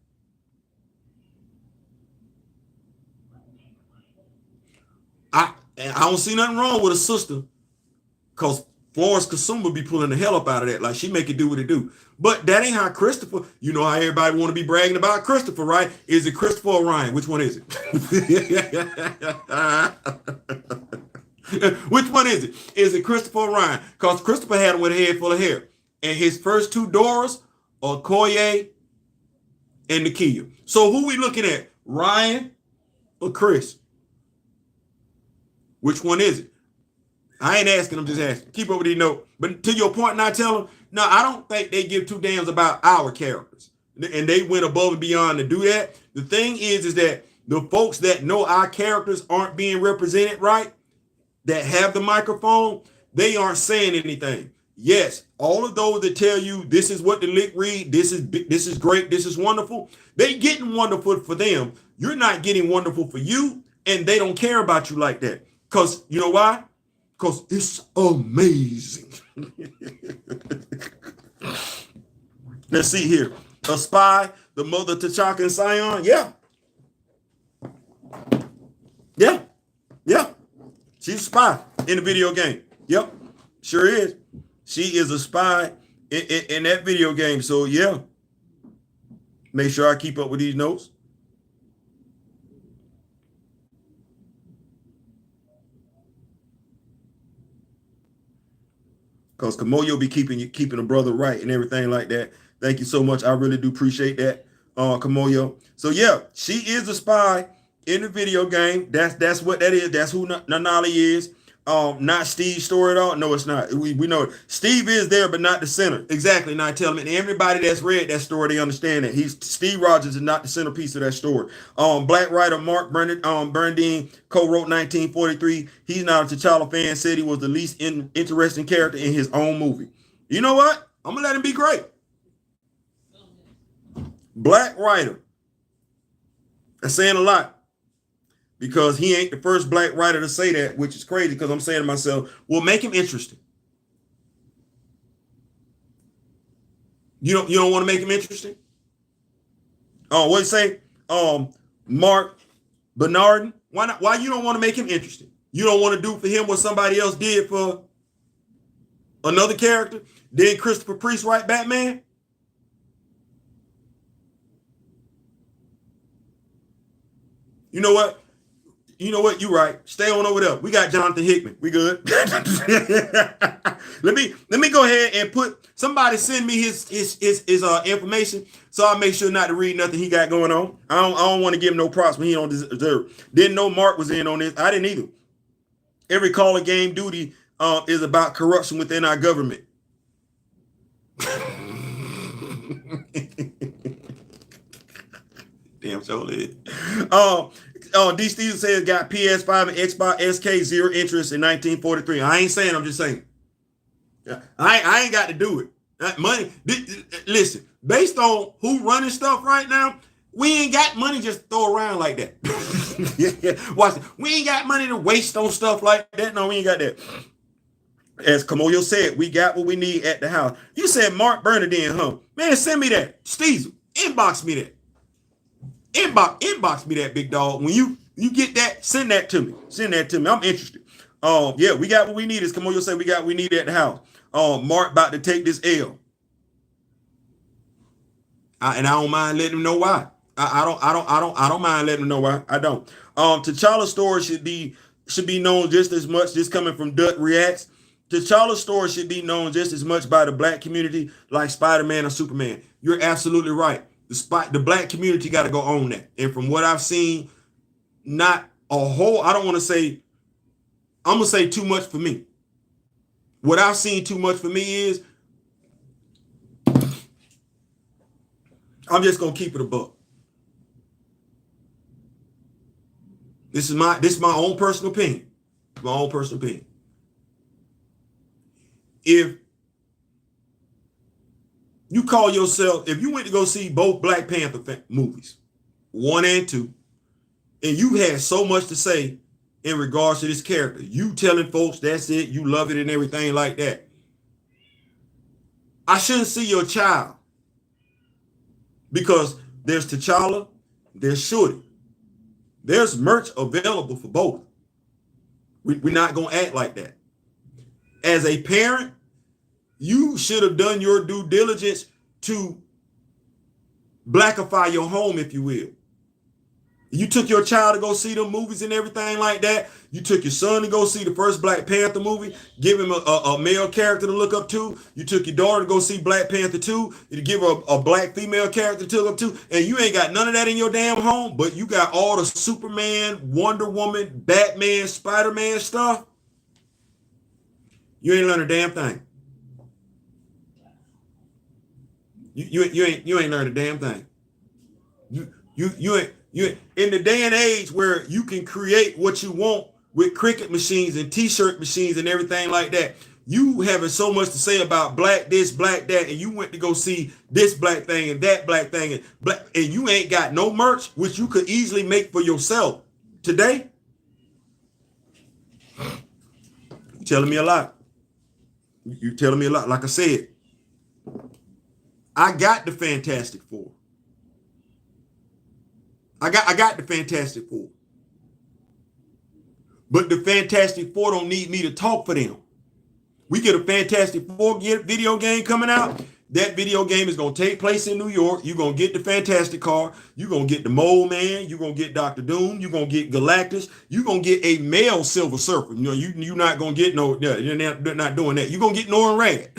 I don't see nothing wrong with a sister, because Florence Kasumba be pulling the hell up out of that. Like, she make it do what it do. But that ain't how Christopher, you know how everybody want to be bragging about Christopher, right? Is it Christopher or Ryan? Which one is it? Which one is it? Is it Christopher or Ryan? Because Christopher had him with a head full of hair. And his first two daughters are Koye and Nakia. So who we looking at? Ryan or Chris? Which one is it? I ain't asking, I'm just asking. Keep up with these notes. But to your point, not tell them, no, I don't think they give two damns about our characters. And they went above and beyond to do that. The thing is that the folks that know our characters aren't being represented right, that have the microphone, they aren't saying anything. Yes, all of those that tell you this is what the lick read, this is great, this is wonderful, they getting wonderful for them. You're not getting wonderful for you, and they don't care about you like that. Because you know why? Because it's amazing. Let's see here. A spy, the mother T'Chaka and Sion. Yeah. She's a spy in the video game. Yep, sure is. She is a spy in that video game. So yeah, make sure I keep up with these notes. Because Kamoyo be keeping a brother right and everything like that. Thank you so much. I really do appreciate that, Kamoyo. So yeah, she is a spy in the video game. That's what that is. That's who Nanali is. Not Steve's story at all. No, it's not. We know it. Steve is there, but not the center. Exactly. Not telling me. And everybody that's read that story, they understand that Steve Rogers is not the centerpiece of that story. Black writer Mark Bernardine co-wrote 1943. He's not a T'Challa fan. Said he was the least interesting character in his own movie. You know what? I'm gonna let him be great. Black writer. That's saying a lot. Because he ain't the first black writer to say that, which is crazy, because I'm saying to myself, well, make him interesting. You don't want to make him interesting? Oh, what do you say? Mark Bernardin. Why not? Why you don't want to make him interesting? You don't want to do for him what somebody else did for another character? Did Christopher Priest write Batman? You know what? You're right. Stay on over there. We got Jonathan Hickman. We good. Let me go ahead and put somebody send me his information, so I'll make sure not to read nothing he got going on. I don't want to give him no props when he don't deserve. Didn't know Mark was in on this. I didn't either. Every Call of Game Duty is about corruption within our government. Damn, so lit. D. Stevenson says got PS5 and Xbox SK, zero interest in 1943. I ain't saying, I'm just saying. I ain't got to do it. That money, listen, based on who running stuff right now, we ain't got money just throw around like that. Watch it. We ain't got money to waste on stuff like that. No, we ain't got that. As Kamoyo said, we got what we need at the house. You said Mark Bernardine, huh? Man, send me that. Steve, inbox me that. Inbox me that, big dog. When you get that, send that to me. I'm interested. Yeah, we got what we need. As Kamoyo said, we got what we need at the house. Mark about to take this L. And I don't mind letting him know why. I don't mind letting him know why. I don't. T'Challa's story should be known just as much. This coming from Duck Reacts. T'Challa's story should be known just as much by the black community like Spider-Man or Superman. You're absolutely right. The black community got to go own that. And from what I've seen, not a whole, I don't want to say, I'm going to say too much for me. What I've seen too much for me is, I'm just gonna keep it a buck. This is my own personal opinion. My own personal opinion. If you call yourself, if you went to go see both Black Panther movies, 1 and 2, and you had so much to say in regards to this character, you telling folks that's it, you love it and everything like that, I shouldn't see your child, because there's T'Challa, there's Shorty. There's merch available for both. We're not going to act like that. As a parent, you should have done your due diligence to blackify your home, if you will. You took your child to go see them movies and everything like that. You took your son to go see the first Black Panther movie, give him a male character to look up to. You took your daughter to go see Black Panther 2, to give her a black female character to look up to. And you ain't got none of that in your damn home, but you got all the Superman, Wonder Woman, Batman, Spider-Man stuff. You ain't learned a damn thing. You ain't learned a damn thing. You ain't in the day and age where you can create what you want with Cricut machines and t-shirt machines and everything like that. You having so much to say about black this, black that, and you went to go see this black thing and that black thing, and you ain't got no merch, which you could easily make for yourself today. You're telling me a lot. You're telling me a lot. Like I said, I got the Fantastic Four. I got the Fantastic Four. But the Fantastic Four don't need me to talk for them. We get a Fantastic Four video game coming out. That video game is going to take place in New York. You're going to get the Fantastic Car. You're going to get the Mole Man. You're going to get Dr. Doom. You're going to get Galactus. You're going to get a male Silver Surfer. You know, you're not going to get no, you're not doing that. You're going to get Norrin Rad.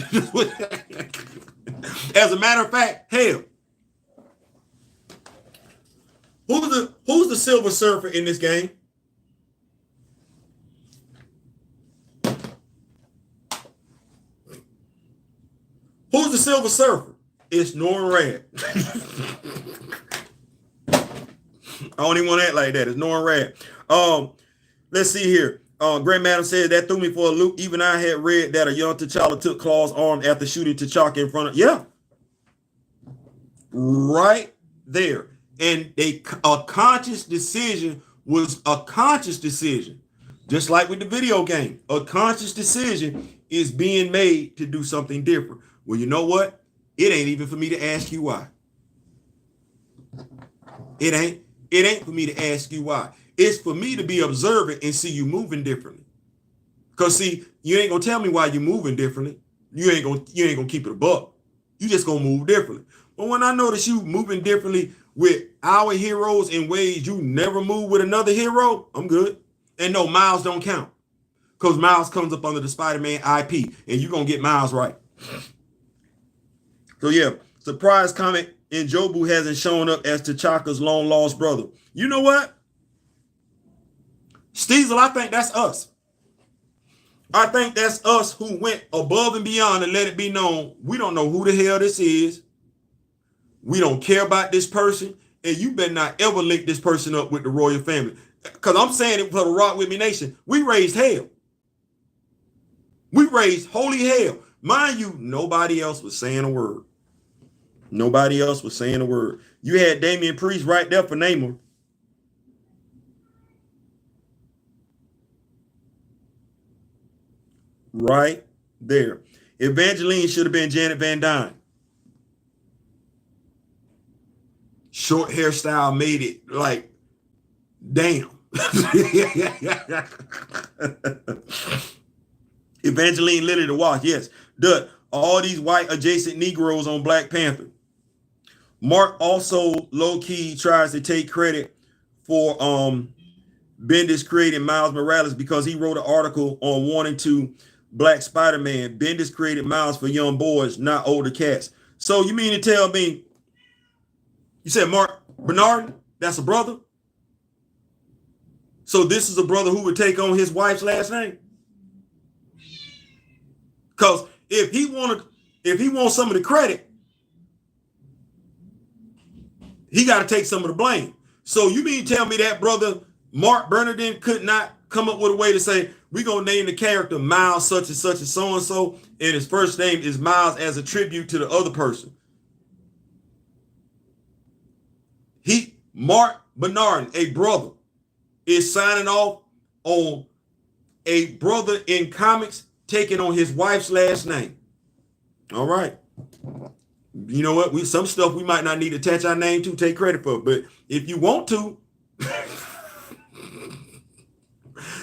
As a matter of fact, hell, who's the Silver Surfer in this game? Who's the Silver Surfer? It's Norrin Rad. I don't even want to act like that. It's Norrin Rad. Let's see here. Grand Madam said that threw me for a loop. Even I had read that a young T'Challa took Claw's arm after shooting T'Chaka in front of. Yeah. Right there. And a conscious decision was a conscious decision. Just like with the video game. A conscious decision is being made to do something different. Well, you know what? It ain't even for me to ask you why. It ain't for me to ask you why. It's for me to be observant and see you moving differently. Because see, you ain't gonna tell me why you're moving differently. You ain't gonna keep it a buck. You just gonna move differently. But when I notice you moving differently with our heroes in ways you never move with another hero, I'm good. And no, Miles don't count. Because Miles comes up under the Spider-Man IP, and you're gonna get Miles right. So yeah, surprise comment, Njobu hasn't shown up as T'Chaka's long lost brother. You know what? Steezel, I think that's us. I think that's us who went above and beyond and let it be known we don't know who the hell this is. We don't care about this person, and you better not ever link this person up with the royal family. Because I'm saying it for the Rock With Me Nation. We raised hell. We raised holy hell. Mind you, nobody else was saying a word. Nobody else was saying a word. You had Damian Priest right there for Namor. Right there. Evangeline should have been Janet Van Dyne. Short hairstyle made it like, damn. Evangeline Lilly to watch, yes. All these white adjacent Negroes on Black Panther. Mark also low-key tries to take credit for Bendis creating Miles Morales because he wrote an article on wanting to Black Spider-Man. Bendis created Miles for young boys, not older cats. So you mean to tell me, you said Mark Bernard, that's a brother? So this is a brother who would take on his wife's last name? Because if he wants some of the credit, he got to take some of the blame. So you mean tell me that brother Mark Bernardin could not come up with a way to say, we're going to name the character Miles such and such and so, and his first name is Miles as a tribute to the other person. Mark Bernardin, a brother, is signing off on a brother in comics taking on his wife's last name. All right. You know what? Some stuff we might not need to attach our name to, take credit for, but if you want to,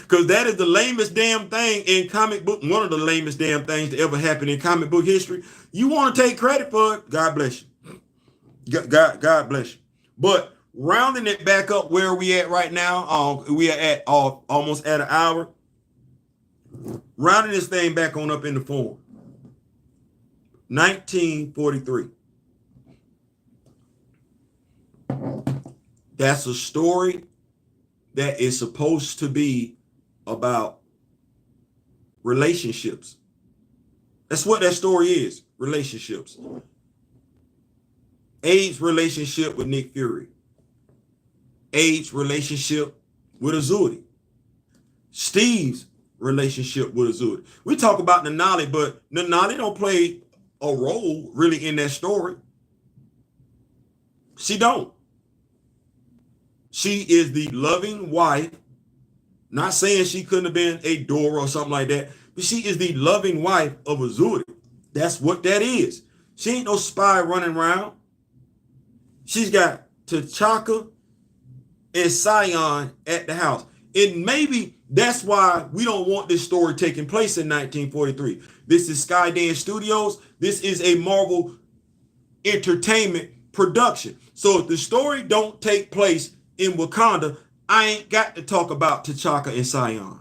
because that is the lamest damn thing in comic book, one of the lamest damn things to ever happen in comic book history. You want to take credit for it, God bless you. God bless you. But rounding it back up where we at right now, we are at almost at an hour. Rounding this thing back on up in the form. 1943. That's a story that is supposed to be about relationships. That's what that story is, relationships. Abe's relationship with Nick Fury. Abe's relationship with Azuri. Steve's relationship with Azuri. We talk about Nanali, but Nanali don't play a role really in that story. She don't. She is the loving wife. Not saying she couldn't have been a Dora or something like that, but she is the loving wife of Azuri. That's what that is. She ain't no spy running around. She's got T'Chaka and Sion at the house. And maybe that's why we don't want this story taking place in 1943. This is Skydance Studios. This is a Marvel Entertainment production. So if the story don't take place in Wakanda, I ain't got to talk about T'Chaka and Sion.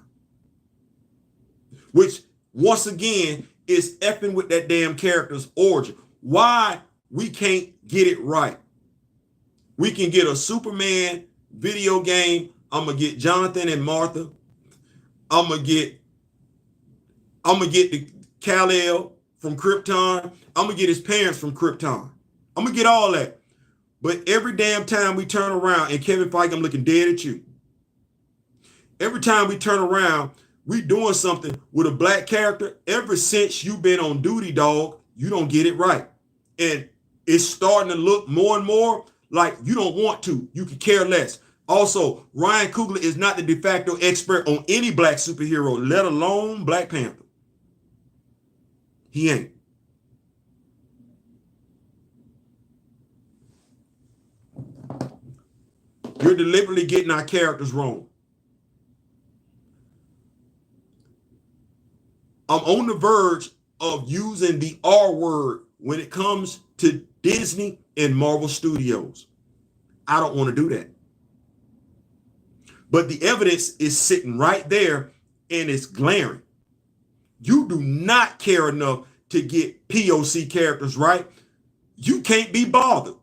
Which, once again, is effing with that damn character's origin. Why we can't get it right. We can get a Superman video game. I'm going to get Jonathan and Martha. I'm going to get the Kal-El from Krypton. I'm going to get his parents from Krypton. I'm going to get all that. But every damn time we turn around, and Kevin Feige, I'm looking dead at you. Every time we turn around, we doing something with a black character. Ever since you've been on duty, dog, you don't get it right. And it's starting to look more and more like you don't want to. You could care less. Also, Ryan Coogler is not the de facto expert on any black superhero, let alone Black Panther. He ain't. You're deliberately getting our characters wrong. I'm on the verge of using the R word when it comes to Disney and Marvel Studios. I don't want to do that. But the evidence is sitting right there and it's glaring. You do not care enough to get POC characters right. You can't be bothered.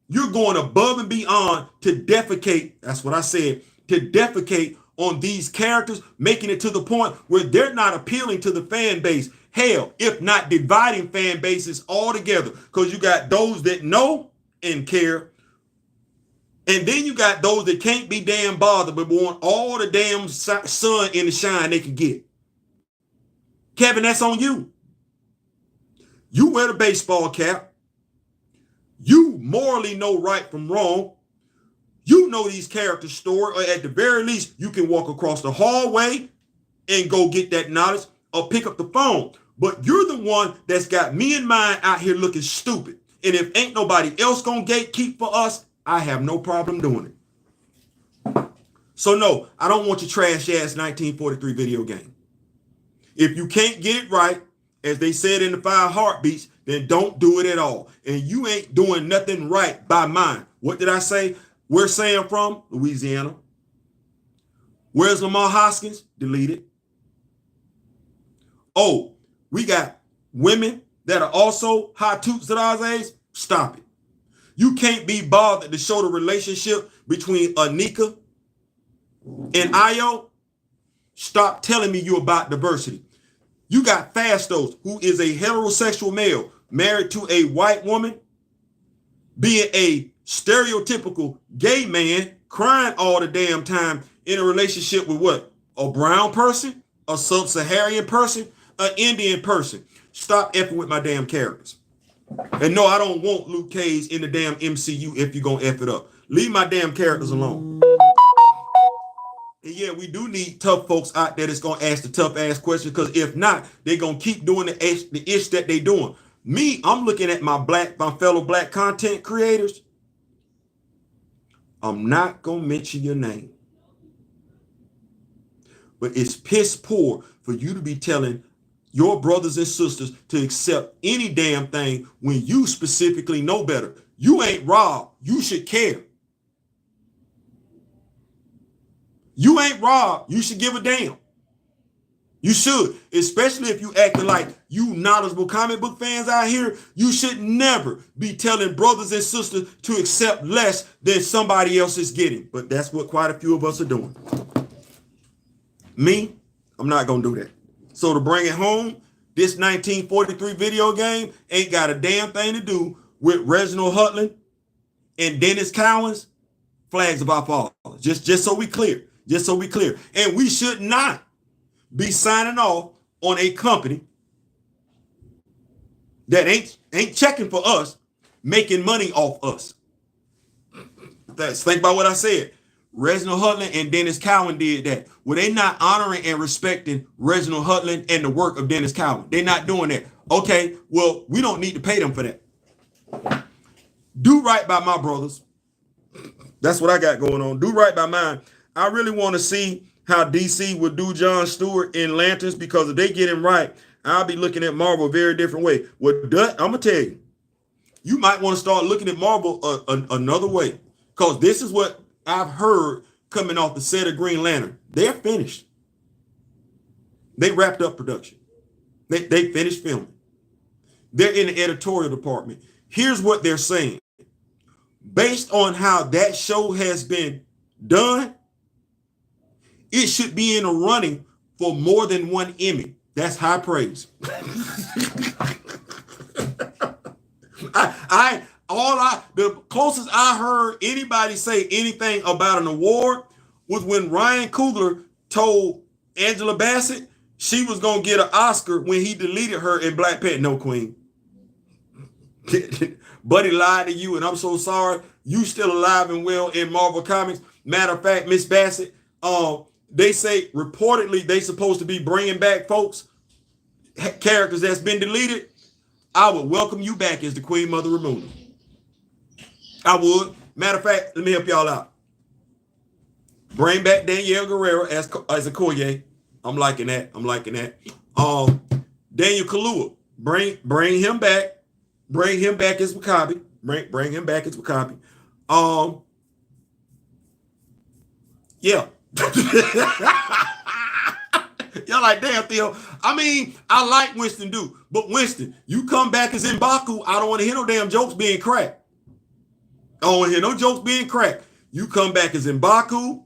You're going above and beyond to defecate, that's what I said, to defecate on these characters, making it to the point where they're not appealing to the fan base. Hell, if not dividing fan bases altogether, because you got those that know and care, and then you got those that can't be damn bothered but want all the damn sun and the shine they can get. Kevin, that's on you. You wear the baseball cap. You morally know right from wrong. You know these characters' story, or at the very least, you can walk across the hallway and go get that knowledge or pick up the phone. But you're the one that's got me and mine out here looking stupid. And if ain't nobody else gonna gatekeep for us, I have no problem doing it. So no, I don't want your trash ass 1943 video game. If you can't get it right, as they said in the 5 Heartbeats, then don't do it at all. And you ain't doing nothing right by mine. What did I say? Where's Sam from? Louisiana. Where's Lamar Hoskins? Deleted. Oh, we got women that are also hot toots Zarazes. Stop it. You can't be bothered to show the relationship between Anika and Io. Stop telling me you about diversity. You got Fastos, who is a heterosexual male married to a white woman, being a stereotypical gay man, crying all the damn time in a relationship with what? A brown person, a sub-Saharan person, an Indian person. Stop effing with my damn characters. And no, I don't want Luke Cage in the damn MCU if you're gonna F it up. Leave my damn characters alone. And yeah, we do need tough folks out there that's gonna ask the tough ass questions, because if not, they're gonna keep doing the ish that they doing. Me, I'm looking at my fellow black content creators. I'm not gonna mention your name, but it's piss poor for you to be telling your brothers and sisters to accept any damn thing when you specifically know better. You ain't Rob. You should care. You ain't Rob. You should give a damn. You should, especially if you acting like you knowledgeable comic book fans out here. You should never be telling brothers and sisters to accept less than somebody else is getting. But that's what quite a few of us are doing. Me, I'm not going to do that. So to bring it home, this 1943 video game ain't got a damn thing to do with Reginald Hudlin and Dennis Cowan's flags of our fathers. Just so we clear. Just so we clear. And we should not be signing off on a company that ain't checking for us, making money off us. Think about what I said. Reginald Hudlin and Dennis Cowan did that. Well, they not honoring and respecting Reginald Hudlin and the work of Dennis Cowan. They're not doing that. Okay, well, we don't need to pay them for that. Do right by my brothers. That's what I got going on. Do right by mine. I really want to see how DC would do Jon Stewart in Lanterns, because if they get him right, I'll be looking at Marvel a very different way. I'm going to tell you, you might want to start looking at Marvel another way, because this is what I've heard coming off the set of Green Lantern. They're finished. They wrapped up production. They finished filming. They're in the editorial department. Here's what they're saying. Based on how that show has been done, it should be in a running for more than one Emmy. That's high praise. The closest I heard anybody say anything about an award was when Ryan Coogler told Angela Bassett she was going to get an Oscar when he deleted her in Black Panther. No, Queen. Buddy lied to you, and I'm so sorry. You still alive and well in Marvel Comics. Matter of fact, Miss Bassett, they say reportedly they supposed to be bringing back folks, characters that's been deleted. I would welcome you back as the Queen Mother Ramona. I would. Matter of fact, let me help y'all out. Bring back Danielle Guerrero as Okoye. I'm liking that. Daniel Kaluuya. Bring him back. Bring him back as W'Kabi. Bring him back as W'Kabi. Yeah. Y'all like, damn, Theo. I mean, I like Winston Duke, but Winston, you come back as M'Baku, I don't want to hear no damn jokes being cracked. I don't want to hear no jokes being cracked. You come back as M'Baku.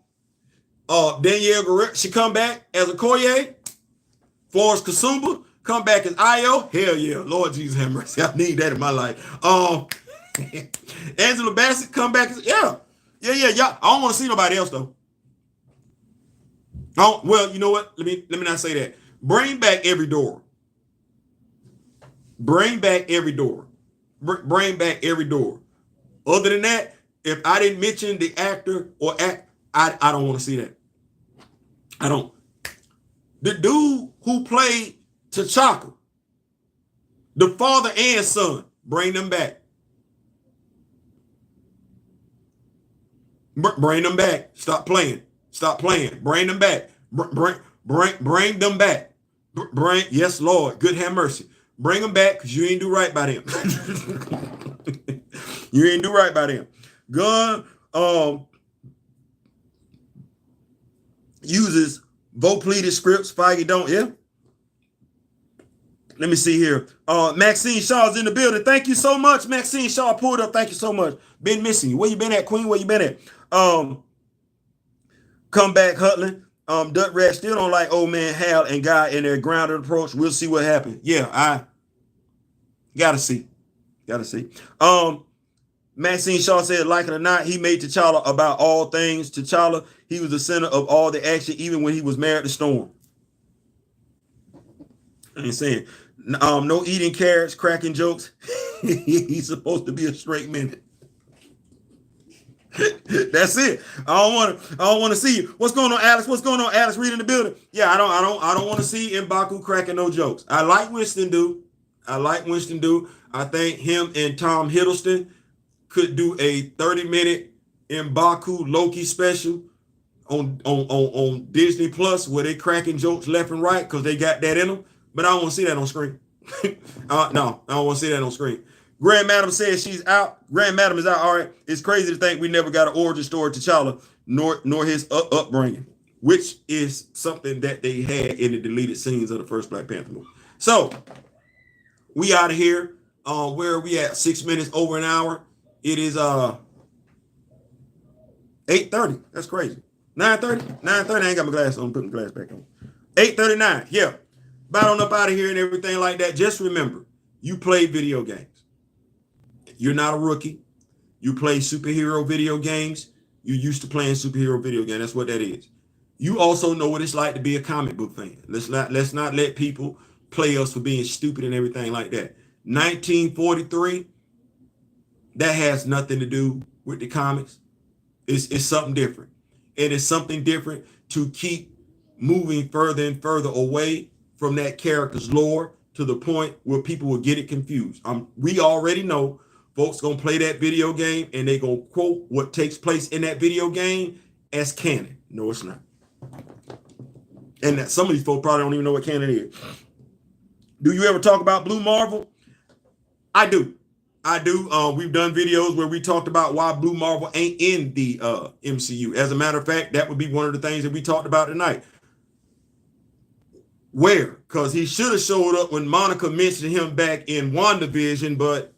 Danielle Guerrero, she come back as Okoye. Florence Kasumba come back as Io. Hell yeah, Lord Jesus have mercy. I need that in my life. Angela Bassett come back as yeah. I don't want to see nobody else though. Oh, well, you know what? Let me not say that. Bring back every door. Bring back every door. Bring back every door. Other than that, if I didn't mention the actor or I don't want to see that. I don't. The dude who played T'Chaka, the father and son, bring them back. Bring them back. Stop playing. Bring them back. Bring them back. Yes, Lord. Good have mercy. Bring them back, because you ain't do right by them. You ain't do right by them. Gunn uses vote-pleaded scripts. Feige don't. Yeah. Let me see here. Maxine Shaw's in the building. Thank you so much, Maxine Shaw. Pulled up. Thank you so much. Been missing you. Where you been at, Queen? Where you been at? Come back, Hudlin. Duck Rat still don't like old man Hal and Guy in their grounded approach. We'll see what happens. Yeah, I gotta see. Gotta see. Maxine Shaw said, like it or not, he made T'Challa about all things. T'Challa, he was the center of all the action, even when he was married to Storm. I ain't saying no eating carrots, cracking jokes. He's supposed to be a straight minute. That's it. I don't want to see you. What's going on, Alice? What's going on, Alice? Read in the building. Yeah, I don't want to see M'Baku cracking no jokes. I like Winston Duke. I think him and Tom Hiddleston could do a 30-minute M'Baku Loki special on Disney Plus where they cracking jokes left and right because they got that in them. But I don't want to see that on screen. No, I don't want to see that on screen. Grand Madam says she's out. Grand Madam is out. All right. It's crazy to think we never got an origin story to T'Challa, nor his upbringing, which is something that they had in the deleted scenes of the first Black Panther movie. So we out of here. Where are we at? 6 minutes over an hour. It is 8:30. That's crazy. 9:30. 9:30. I ain't got my glasses on. Put my glass back on. 8:39. Yeah. About on up out of here and everything like that. Just remember, you play video games. You're not a rookie. You play superhero video games. You're used to playing superhero video games. That's what that is. You also know what it's like to be a comic book fan. Let's not let people play us for being stupid and everything like that. 1943, that has nothing to do with the comics. It's something different. And it's something different to keep moving further and further away from that character's lore to the point where people will get it confused. We already know folks gonna play that video game and they gonna quote what takes place in that video game as canon. No, it's not. And that some of these folks probably don't even know what canon is. Do you ever talk about Blue Marvel? I do. We've done videos where we talked about why Blue Marvel ain't in the MCU. As a matter of fact, that would be one of the things that we talked about tonight. Where? Because he should have showed up when Monica mentioned him back in WandaVision,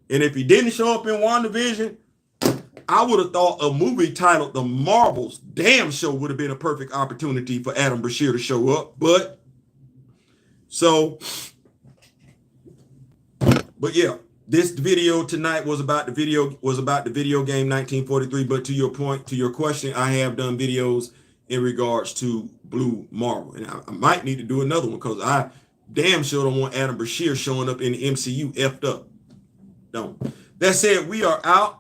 and if he didn't show up in WandaVision, I would have thought a movie titled The Marvels Damn Show would have been a perfect opportunity for Adam Brashear to show up. But yeah, this video tonight was about the video game 1943. But to your point, to your question, I have done videos in regards to Blue Marvel, and I might need to do another one because I damn sure don't want Adam Brashear showing up in the MCU effed up. Don't. That said, we are out.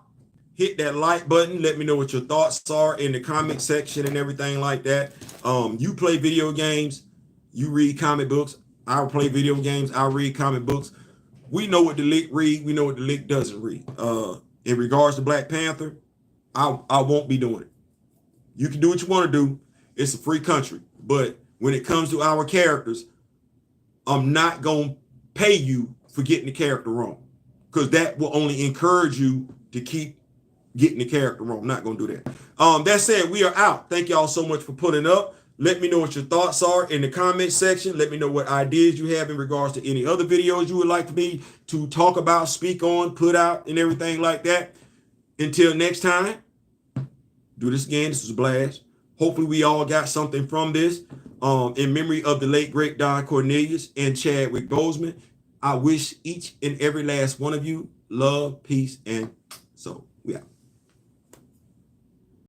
Hit that like button. Let me know what your thoughts are in the comment section and everything like that. You play video games. You read comic books. I play video games. I read comic books. We know what the leak read. We know what the leak doesn't read. In regards to Black Panther, I won't be doing it. You can do what you want to do. It's a free country. But when it comes to our characters, I'm not going to pay you for getting the character wrong. Because that will only encourage you to keep getting the character wrong. I'm not going to do that. That said, we are out. Thank y'all so much for putting up. Let me know what your thoughts are in the comment section. Let me know what ideas you have in regards to any other videos you would like for me to talk about, speak on, put out, and everything like that. Until next time, do this again. This was a blast. Hopefully we all got something from this. In memory of the late, great Don Cornelius and Chadwick Boseman, I wish each and every last one of you love, peace, and soul.